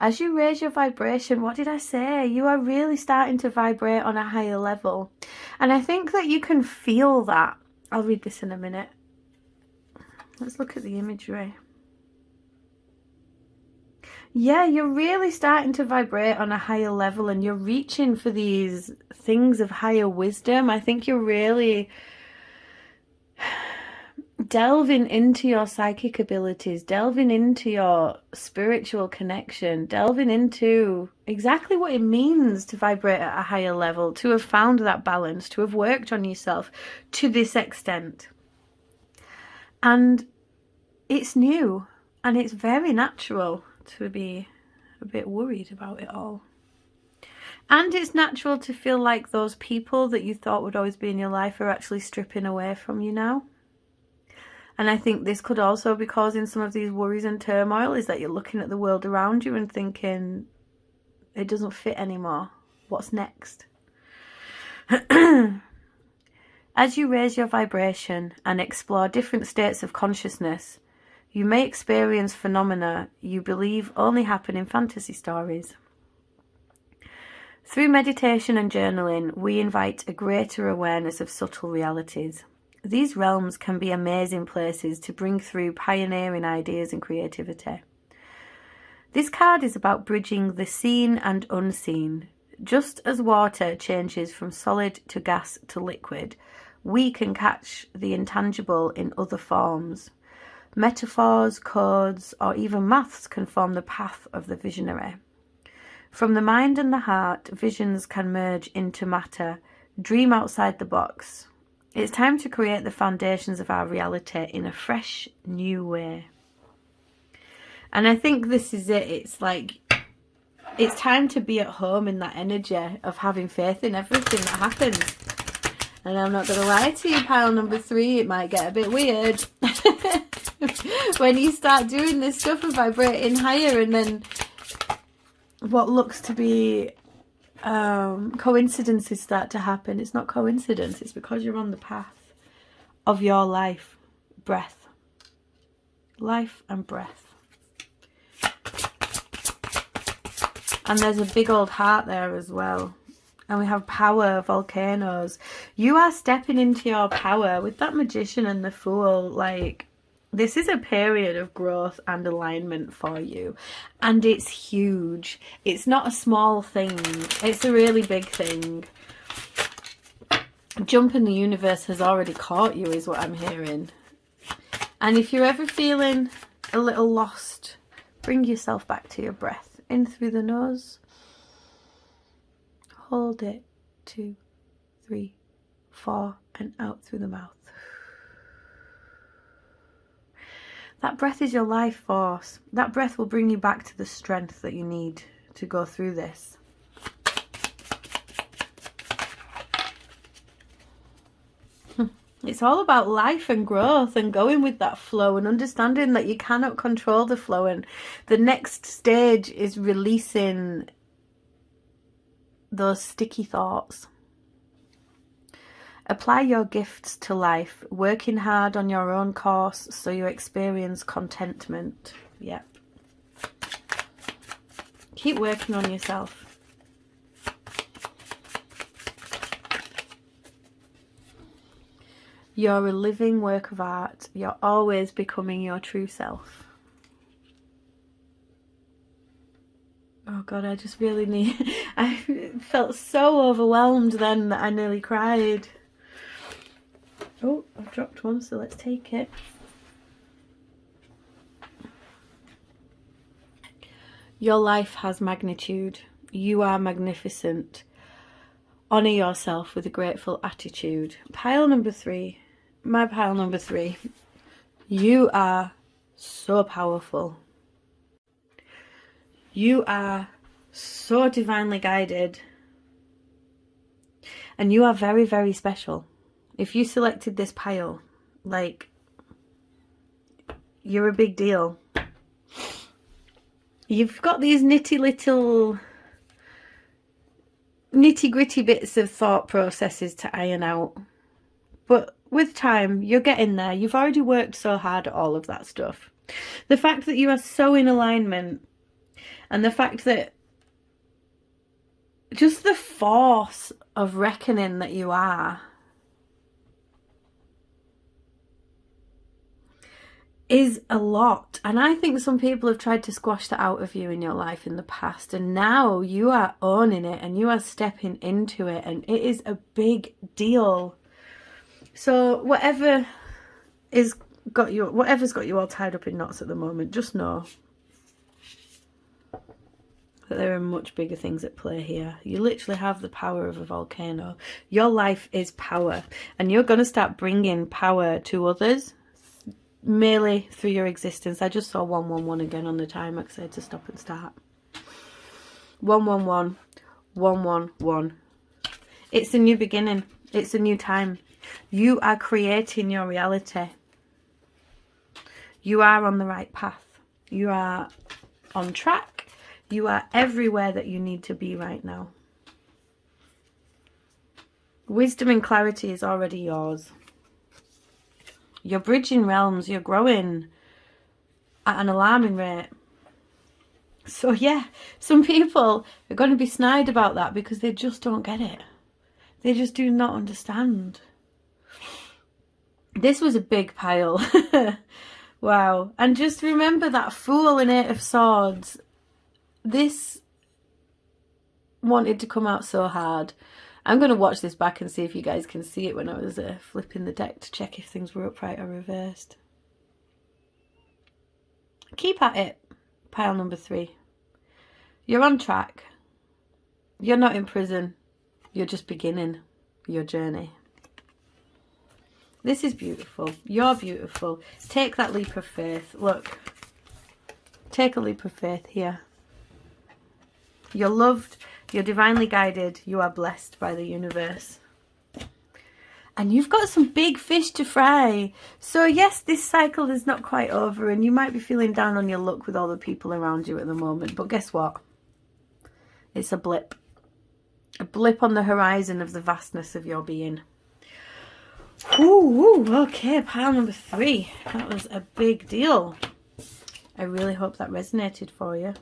As you raise your vibration, what did I say? You are really starting to vibrate on a higher level. And I think that you can feel that. I'll read this in a minute. Let's look at the imagery. Yeah, you're really starting to vibrate on a higher level and you're reaching for these things of higher wisdom. I think you're really delving into your psychic abilities, delving into your spiritual connection, delving into exactly what it means to vibrate at a higher level, to have found that balance, to have worked on yourself to this extent. And it's new and it's very natural to be a bit worried about it all. And it's natural to feel like those people that you thought would always be in your life are actually stripping away from you now. And I think this could also be causing some of these worries and turmoil, is that you're looking at the world around you and thinking, it doesn't fit anymore. What's next? As you raise your vibration and explore different states of consciousness, you may experience phenomena you believe only happen in fantasy stories. Through meditation and journaling, we invite a greater awareness of subtle realities. These realms can be amazing places to bring through pioneering ideas and creativity. This card is about bridging the seen and unseen. Just as water changes from solid to gas to liquid, we can catch the intangible in other forms. Metaphors, codes, or even maths can form the path of the visionary. From the mind and the heart, visions can merge into matter. Dream outside the box. It's time to create the foundations of our reality in a fresh, new way. And I think this is it. It's like, it's time to be at home in that energy of having faith in everything that happens. And I'm not going to lie to you, pile number 3, it might get a bit weird. When you start doing this stuff and vibrating higher, and then what looks to be coincidences start to happen. It's not coincidence, it's because you're on the path of your life. Breath. Life and breath. And there's a big old heart there as well. And we have power, volcanoes. You are stepping into your power with that Magician and the Fool. Like, this is a period of growth and alignment for you. And it's huge. It's not a small thing. It's a really big thing. Jump in the universe has already caught you, is what I'm hearing. And if you're ever feeling a little lost, bring yourself back to your breath. In through the nose. Hold it. 2, 3, 4, and out through the mouth. That breath is your life force. That breath will bring you back to the strength that you need to go through this. It's all about life and growth and going with that flow and understanding that you cannot control the flow. And the next stage is releasing those sticky thoughts. Apply your gifts to life, working hard on your own course so you experience contentment. Yep. Keep working on yourself. You're a living work of art. You're always becoming your true self. Oh God, I just really need... I felt so overwhelmed then that I nearly cried. Oh, I've dropped one, so let's take it. Your life has magnitude. You are magnificent. Honour yourself with a grateful attitude. Pile number 3. My pile number 3. You are so powerful. You are so divinely guided. And you are very, very special. If you selected this pile, like, you're a big deal. You've got these nitty gritty bits of thought processes to iron out. But with time, you're getting there. You've already worked so hard at all of that stuff. The fact that you are so in alignment, and the fact that just the force of reckoning that you are is a lot. And I think some people have tried to squash that out of you in your life in the past, and now you are owning it and you are stepping into it, and it is a big deal. So whatever's got you all tied up in knots at the moment, just know that there are much bigger things at play here. You literally have the power of a volcano. Your life is power, and you're going to start bringing power to others merely through your existence. I just saw 111 again on the timer because I had to stop and start. 111, 111. It's a new beginning. It's a new time. You are creating your reality. You are on the right path. You are on track. You are everywhere that you need to be right now. Wisdom and clarity is already yours. You're bridging realms. You're growing at an alarming rate. So yeah, some people are going to be snide about that because they just don't get it. They just do not understand. This was a big pile. Wow. And just remember that Fool in 8 of Swords. This wanted to come out so hard. I'm going to watch this back and see if you guys can see it when I was flipping the deck to check if things were upright or reversed. Keep at it. Pile number 3. You're on track. You're not in prison. You're just beginning your journey. This is beautiful. You're beautiful. Take that leap of faith. Look. Take a leap of faith here. You're loved. You're divinely guided. You are blessed by the universe. And you've got some big fish to fry. So yes, this cycle is not quite over, and you might be feeling down on your luck with all the people around you at the moment. But guess what? It's a blip. A blip on the horizon of the vastness of your being. Ooh, okay, pile number 3. That was a big deal. I really hope that resonated for you.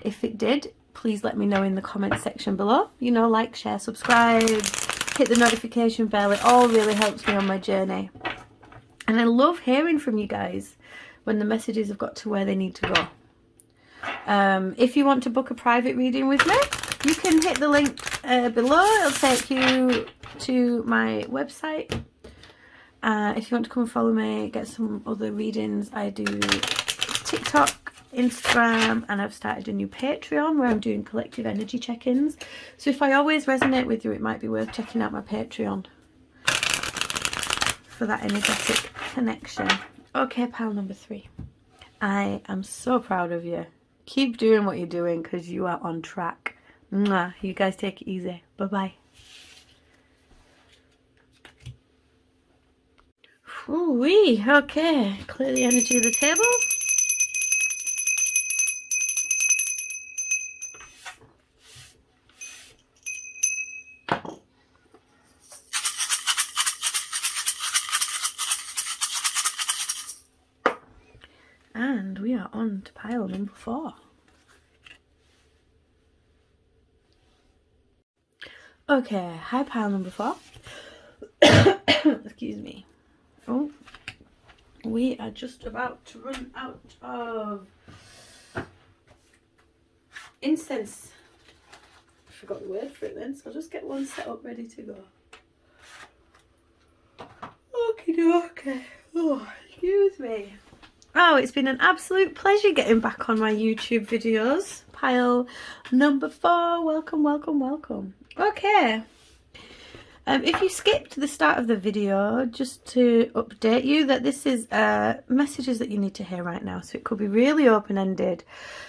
If it did, please let me know in the comment section below. You know, like, share, subscribe, hit the notification bell. It all really helps me on my journey. And I love hearing from you guys when the messages have got to where they need to go. If you want to book a private reading with me, you can hit the link below. It'll take you to my website. If you want to come and follow me, get some other readings, I do TikTok, Instagram, and I've started a new Patreon where I'm doing collective energy check-ins. So if I always resonate with you, it might be worth checking out my Patreon for that energetic connection. Okay, pile number 3. I am so proud of you. Keep doing what you're doing because you are on track. Mwah. You guys take it easy. Bye-bye. Ooh-wee. Okay, clear the energy of the table. And we are on to pile number 4. Okay, hi pile number 4. Excuse me. Oh, we are just about to run out of incense. I forgot the word for it then, so I'll just get one set up ready to go. Okay. Oh, excuse me. Oh, it's been an absolute pleasure getting back on my YouTube videos. Pile number 4. Welcome. Okay. If you skipped the start of the video, just to update you that this is messages that you need to hear right now. So it could be really open-ended.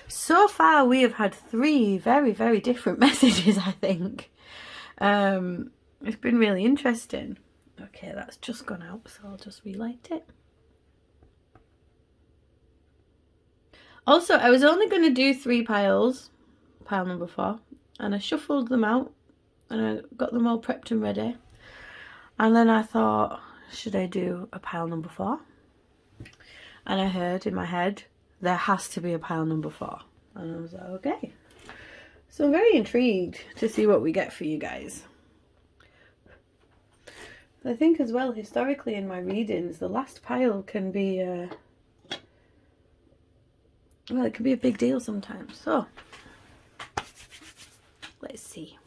So far, we have had 3 very, very different messages, I think. It's been really interesting. Okay, that's just gone out, so I'll just relight it. Also, I was only going to do 3 piles, pile number 4, and I shuffled them out and I got them all prepped and ready. And then I thought, should I do a pile number 4? And I heard in my head, there has to be a pile number 4. And I was like, okay. So I'm very intrigued to see what we get for you guys. I think as well, historically in my readings, the last pile can be, well, it can be a big deal sometimes. So, let's see.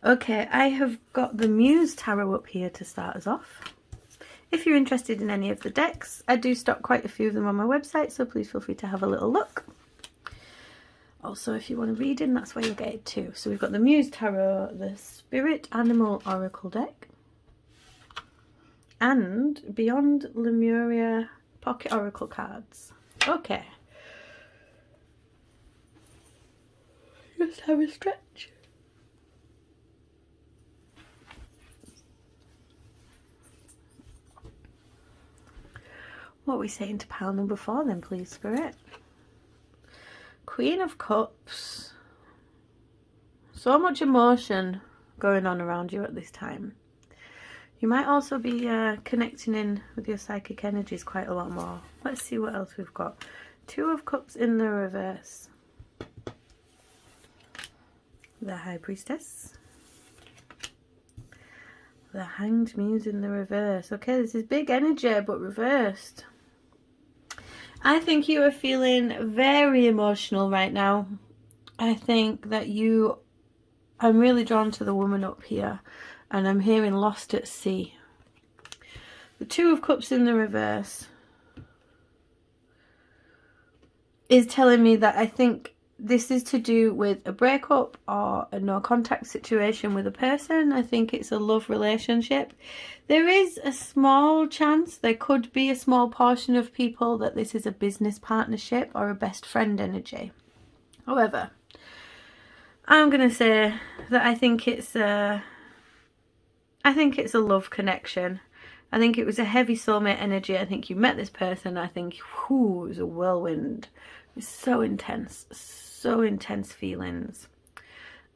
Okay, I have got the Muse Tarot up here to start us off. If you're interested in any of the decks, I do stock quite a few of them on my website, so please feel free to have a little look. Also, if you want a reading, that's where you'll get it too. So we've got the Muse Tarot, the Spirit Animal Oracle deck, and Beyond Lemuria Pocket Oracle cards. Okay. Just have a stretch. What are we saying to pile number 4 then, please, Spirit? Queen of Cups. So much emotion going on around you at this time. You might also be connecting in with your psychic energies quite a lot more. Let's see what else we've got. 2 of Cups in the reverse. The High Priestess. The Hanged Muse in the reverse. Okay, this is big energy, but reversed. I think you are feeling very emotional right now. I think that I'm really drawn to the woman up here, and I'm hearing lost at sea. The 2 of Cups in the reverse is telling me that I think this is to do with a breakup or a no contact situation with a person. I think it's a love relationship. There is a small chance, there could be a small portion of people that this is a business partnership or a best friend energy. However, I'm going to say that I think it's a love connection. I think it was a heavy soulmate energy. I think you met this person. I think, whew, it was a whirlwind. It's so intense feelings.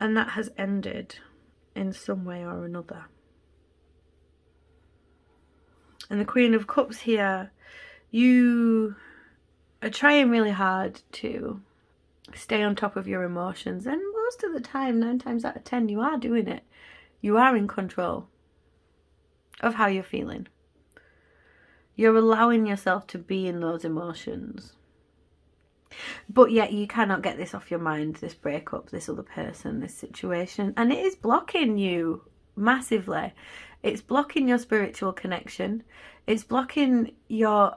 And that has ended in some way or another. And the Queen of Cups here, you are trying really hard to stay on top of your emotions. And most of the time, 9 times out of 10, you are doing it. You are in control of how you're feeling. You're allowing yourself to be in those emotions. But yet you cannot get this off your mind, this breakup, this other person, this situation. And it is blocking you massively. It's blocking your spiritual connection. It's blocking your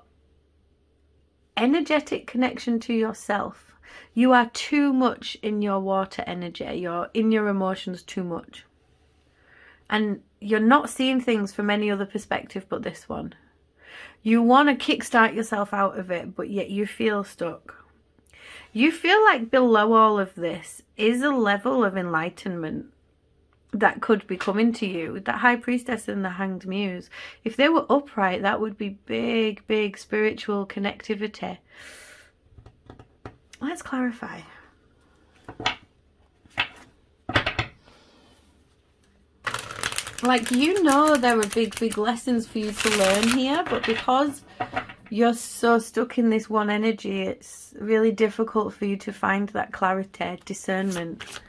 energetic connection to yourself. You are too much in your water energy. You're in your emotions too much. And you're not seeing things from any other perspective but this one. You want to kickstart yourself out of it, but yet you feel stuck. You feel like below all of this is a level of enlightenment that could be coming to you. That High Priestess and the Hanged Muse, if they were upright, that would be big, big spiritual connectivity. Let's clarify. Like, you know, there are big, big lessons for you to learn here, but because you're so stuck in this one energy, it's really difficult for you to find that clarity, discernment.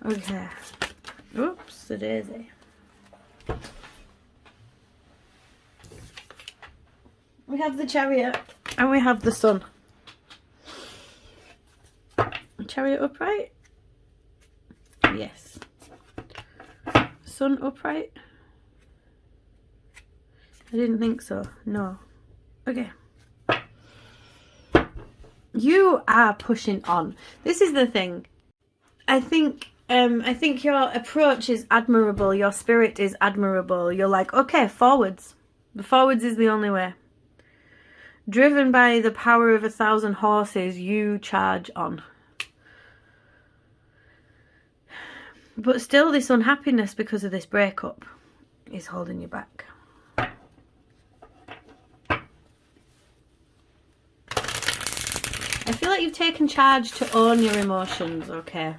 Okay. Oops, the daisy. We have the Chariot and we have the Sun. Chariot upright? Yes. Sun upright? I didn't think so. No. Okay. You are pushing on. This is the thing. I think your approach is admirable. Your spirit is admirable. You're like, okay, forwards. The forwards is the only way. Driven by the power of 1,000 horses, you charge on. But still, this unhappiness because of this breakup is holding you back. I feel like you've taken charge to own your emotions, okay?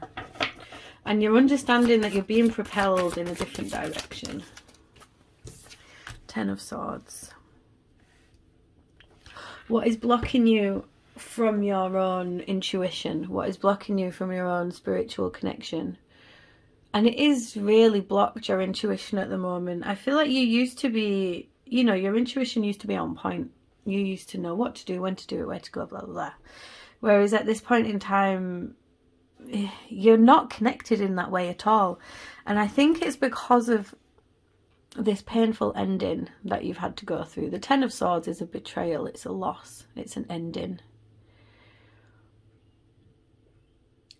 And you're understanding that you're being propelled in a different direction. 10 of Swords. What is blocking you from your own intuition? What is blocking you from your own spiritual connection? And it is really blocked, your intuition at the moment. I feel like you used to be, you know, your intuition used to be on point. You used to know what to do, when to do it, where to go, blah, blah, blah. Whereas at this point in time, you're not connected in that way at all. And I think it's because of this painful ending that you've had to go through. The 10 of Swords is a betrayal. It's a loss. It's an ending.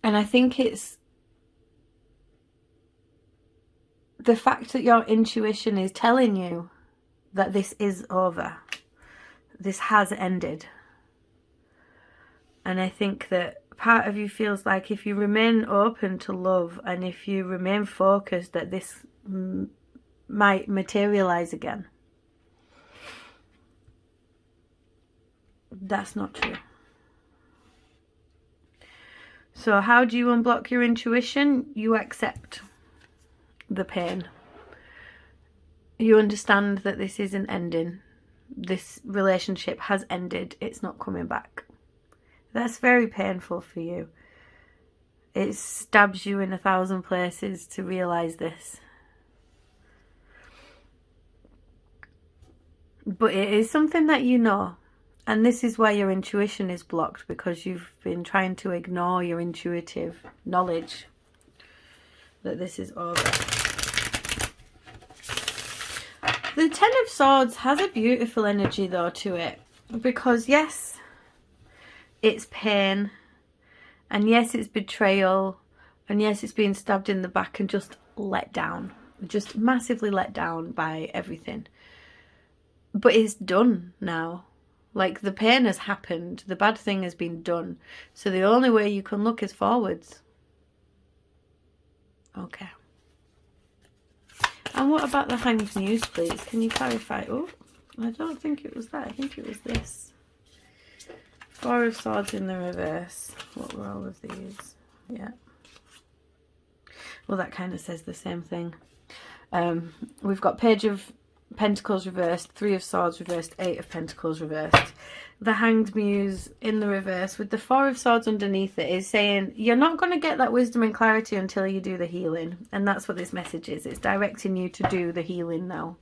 And I think it's the fact that your intuition is telling you that this is over. This has ended. And I think that part of you feels like if you remain open to love and if you remain focused, that this might materialize again. That's not true. So how do you unblock your intuition? You accept the pain. You understand that this is an ending. This relationship has ended. It's not coming back. That's very painful for you. It stabs you in 1,000 places to realise this. But it is something that you know. And this is why your intuition is blocked, because you've been trying to ignore your intuitive knowledge that this is over. The 10 of Swords has a beautiful energy though to it. Because yes, it's pain. And yes, it's betrayal. And yes, it's being stabbed in the back and just let down. Just massively let down by everything. But it's done now. Like, the pain has happened. The bad thing has been done. So the only way you can look is forwards. Okay. And what about the Hanged Muse, please? Can you clarify? Oh, I don't think it was that. I think it was this. 4 of Swords in the reverse. What were all of these? Yeah. Well, that kind of says the same thing. We've got Page of Pentacles reversed, 3 of Swords reversed, 8 of Pentacles reversed. The Hanged Muse in the reverse with the 4 of Swords underneath it is saying you're not going to get that wisdom and clarity until you do the healing. And that's what this message is. It's directing you to do the healing now.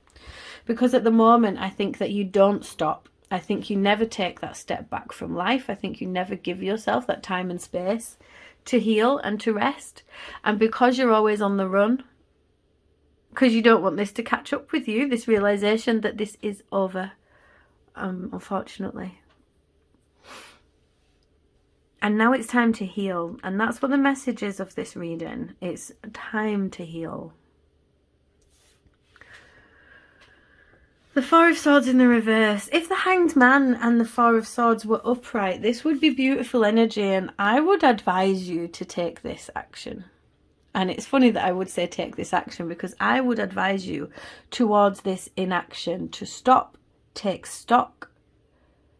Because at the moment, I think that you don't stop. I think you never take that step back from life. I think you never give yourself that time and space to heal and to rest. And because you're always on the run, because you don't want this to catch up with you, this realization that this is over, unfortunately. And now it's time to heal. And that's what the message is of this reading. It's time to heal. The 4 of Swords in the reverse. If the Hanged Man and the 4 of Swords were upright, this would be beautiful energy. And I would advise you to take this action. And it's funny that I would say take this action, because I would advise you towards this inaction to stop, take stock,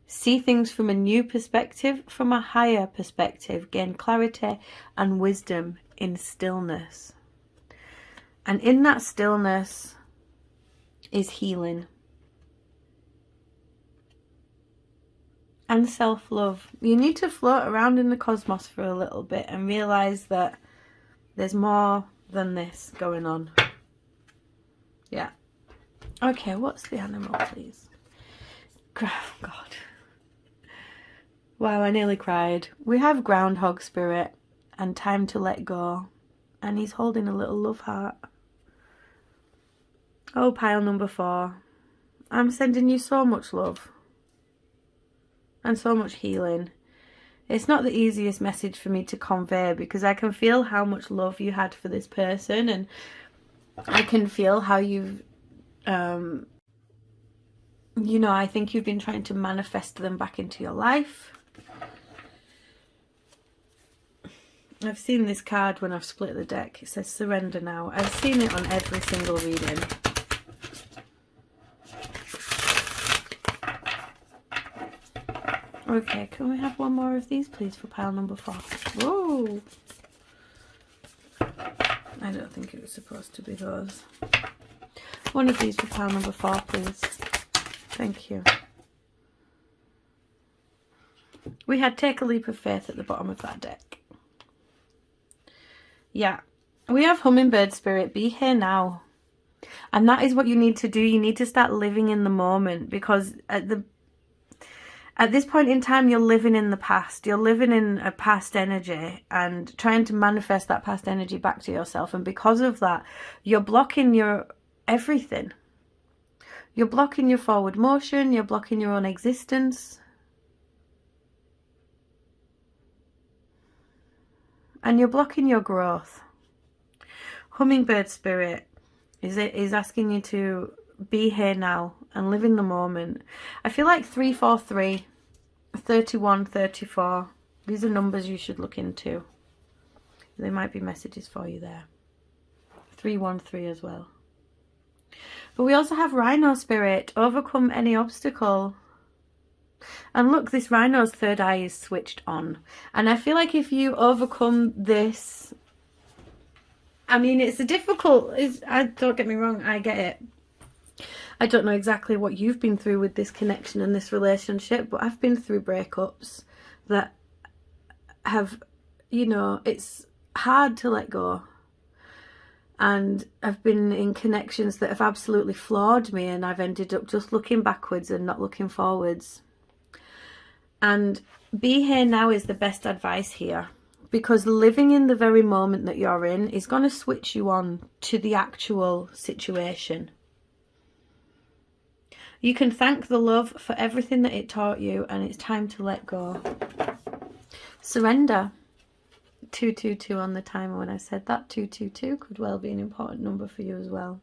see things from a new perspective, from a higher perspective, gain clarity and wisdom in stillness. And in that stillness is healing and self-love. You need to float around in the cosmos for a little bit and realise that there's more than this going on. Yeah. Okay, what's the animal, please? God. Wow, I nearly cried. We have groundhog spirit and time to let go. And he's holding a little love heart. Oh, pile number 4. I'm sending you so much love. And so much healing. It's not the easiest message for me to convey because I can feel how much love you had for this person. And I can feel how you've, you know, I think you've been trying to manifest them back into your life. I've seen this card when I've split the deck. It says surrender now. I've seen it on every single reading. Okay, can we have one more of these, please, for pile number 4? Whoa! I don't think it was supposed to be those. One of these for pile number 4, please. Thank you. We had take a leap of faith at the bottom of that deck. Yeah, we have hummingbird spirit. Be here now. And that is what you need to do. You need to start living in the moment, because at this point in time, you're living in the past. You're living in a past energy and trying to manifest that past energy back to yourself. And because of that, you're blocking your everything. You're blocking your forward motion. You're blocking your own existence. And you're blocking your growth. Hummingbird spirit is asking you to be here now and live in the moment. I feel like 343, 31, 34. These are numbers you should look into. There might be messages for you there. 313 as well. But we also have rhino spirit. Overcome any obstacle. And look, this rhino's third eye is switched on. And I feel like if you overcome this, I mean, it's a difficult, don't get me wrong, I get it. I don't know exactly what you've been through with this connection and this relationship, but I've been through breakups that have, you know, it's hard to let go. And I've been in connections that have absolutely floored me, and I've ended up just looking backwards and not looking forwards. And be here now is the best advice here, because living in the very moment that you're in is going to switch you on to the actual situation. You can thank the love for everything that it taught you, and it's time to let go. Surrender. 222 on the timer when I said that. 222 could well be an important number for you as well.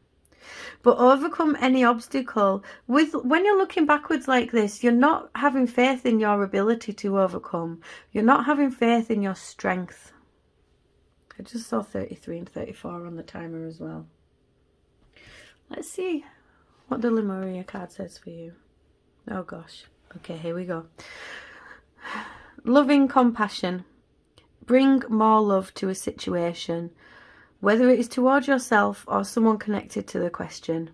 But overcome any obstacle. When you're looking backwards like this, you're not having faith in your ability to overcome. You're not having faith in your strength. I just saw 33 and 34 on the timer as well. Let's see what the Lemuria card says for you. Oh gosh. Okay, here we go. Loving compassion. Bring more love to a situation, whether it is towards yourself or someone connected to the question.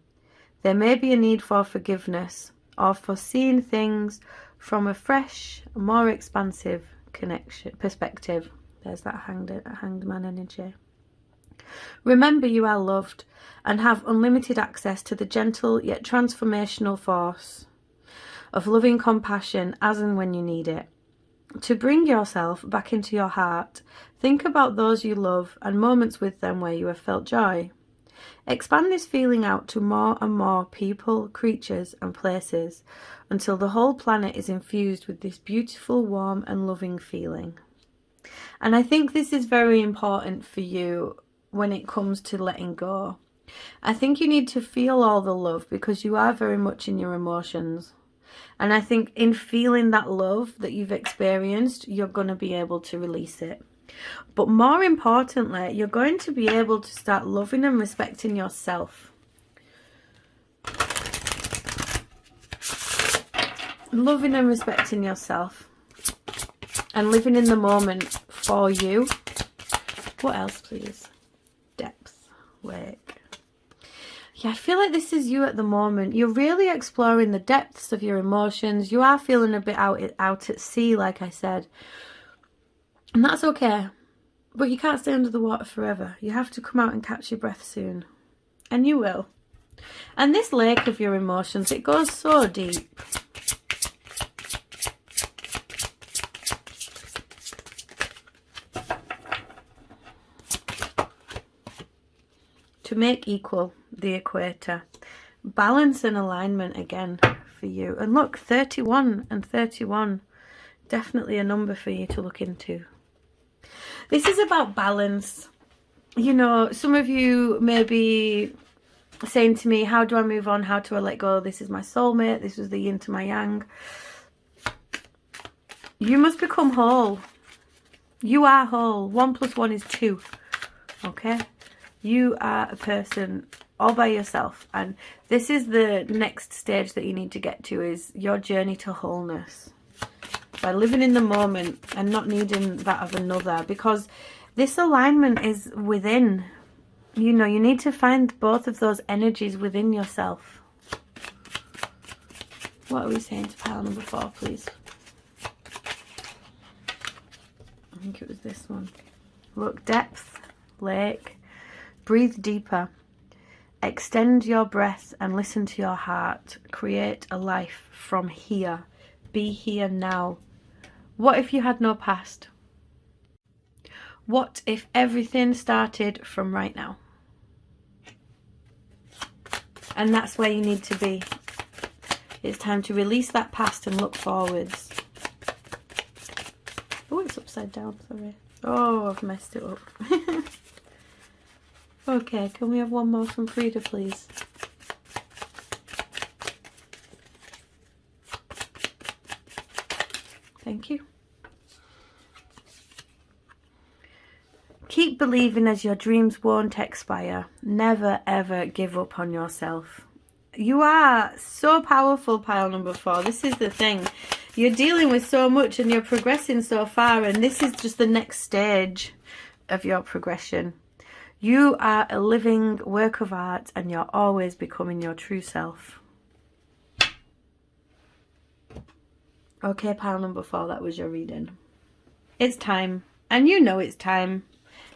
There may be a need for forgiveness or for seeing things from a fresh, more expansive perspective. There's that hanged man energy. Remember, you are loved and have unlimited access to the gentle yet transformational force of loving compassion as and when you need it. To bring yourself back into your heart, think about those you love and moments with them where you have felt joy. Expand this feeling out to more and more people, creatures and places until the whole planet is infused with this beautiful, warm and loving feeling. And I think this is very important for you when it comes to letting go. I think you need to feel all the love because you are very much in your emotions. And I think in feeling that love that you've experienced, you're going to be able to release it. But more importantly, you're going to be able to start loving and respecting yourself. Loving and respecting yourself. And living in the moment for you. What else, please? Depth. Wake. Yeah, I feel like this is you at the moment. You're really exploring the depths of your emotions. You are feeling a bit out at sea, like I said. And that's okay. But you can't stay under the water forever. You have to come out and catch your breath soon. And you will. And this lake of your emotions, it goes so deep. To make equal the equator. Balance and alignment again for you. And look, 31 and 31. Definitely a number for you to look into. This is about balance. You know, some of you may be saying to me, how do I move on? How do I let go? This is my soulmate. This was the yin to my yang. You must become whole. You are whole. 1 + 1 is 2. Okay? You are a person all by yourself. And this is the next stage that you need to get to, is your journey to wholeness. By living in the moment and not needing that of another. Because this alignment is within. You know, you need to find both of those energies within yourself. What are we saying to pile number 4, please? I think it was this one. Look, depth, lake, breathe deeper. Extend your breath and listen to your heart. Create a life from here. Be here now. What if you had no past? What if everything started from right now? And that's where you need to be. It's time to release that past and look forwards. Oh, it's upside down, sorry. Oh, I've messed it up. Okay, can we have one more from Frida, please? Thank you. Keep believing as your dreams won't expire. Never ever give up on yourself. You are so powerful, pile number 4. This is the thing. You're dealing with so much and you're progressing so far, and this is just the next stage of your progression. You are a living work of art and you're always becoming your true self. Okay, pile number 4, that was your reading. It's time. And you know it's time.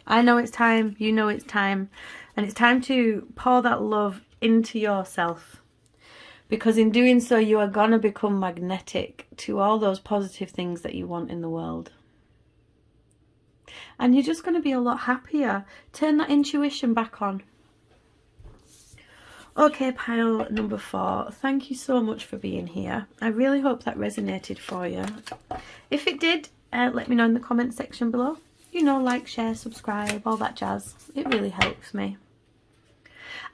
I know it's time. You know it's time. And it's time to pour that love into yourself. Because in doing so, you are going to become magnetic to all those positive things that you want in the world. And you're just going to be a lot happier. Turn that intuition back on. Okay, pile number 4. Thank you so much for being here. I really hope that resonated for you. If it did, let me know in the comment section below. You know, like, share, subscribe, all that jazz. It really helps me.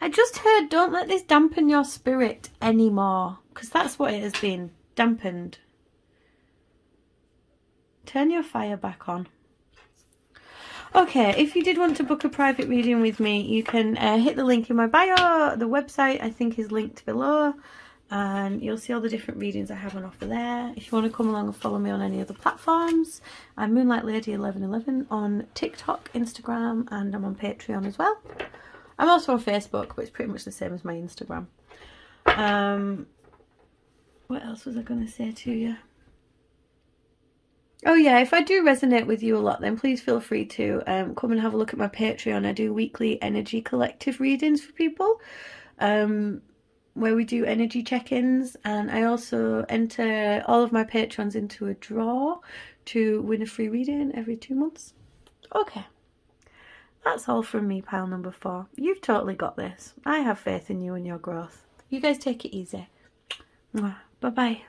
I just heard, don't let this dampen your spirit anymore. Because that's what it has been. Dampened. Turn your fire back on. Okay, if you did want to book a private reading with me, you can hit the link in my bio. The website, I think, is linked below. And you'll see all the different readings I have on offer there. If you want to come along and follow me on any other platforms, I'm Moonlight Lady 1111 on TikTok, Instagram, and I'm on Patreon as well. I'm also on Facebook, but it's pretty much the same as my Instagram. What else was I going to say to you? Oh yeah, if I do resonate with you a lot, then please feel free to come and have a look at my Patreon. I do weekly energy collective readings for people. Where we do energy check-ins, and I also enter all of my patrons into a draw to win a free reading every 2 months. Okay, that's all from me, pile number 4. You've totally got this. I have faith in you and your growth. You guys take it easy. Bye bye.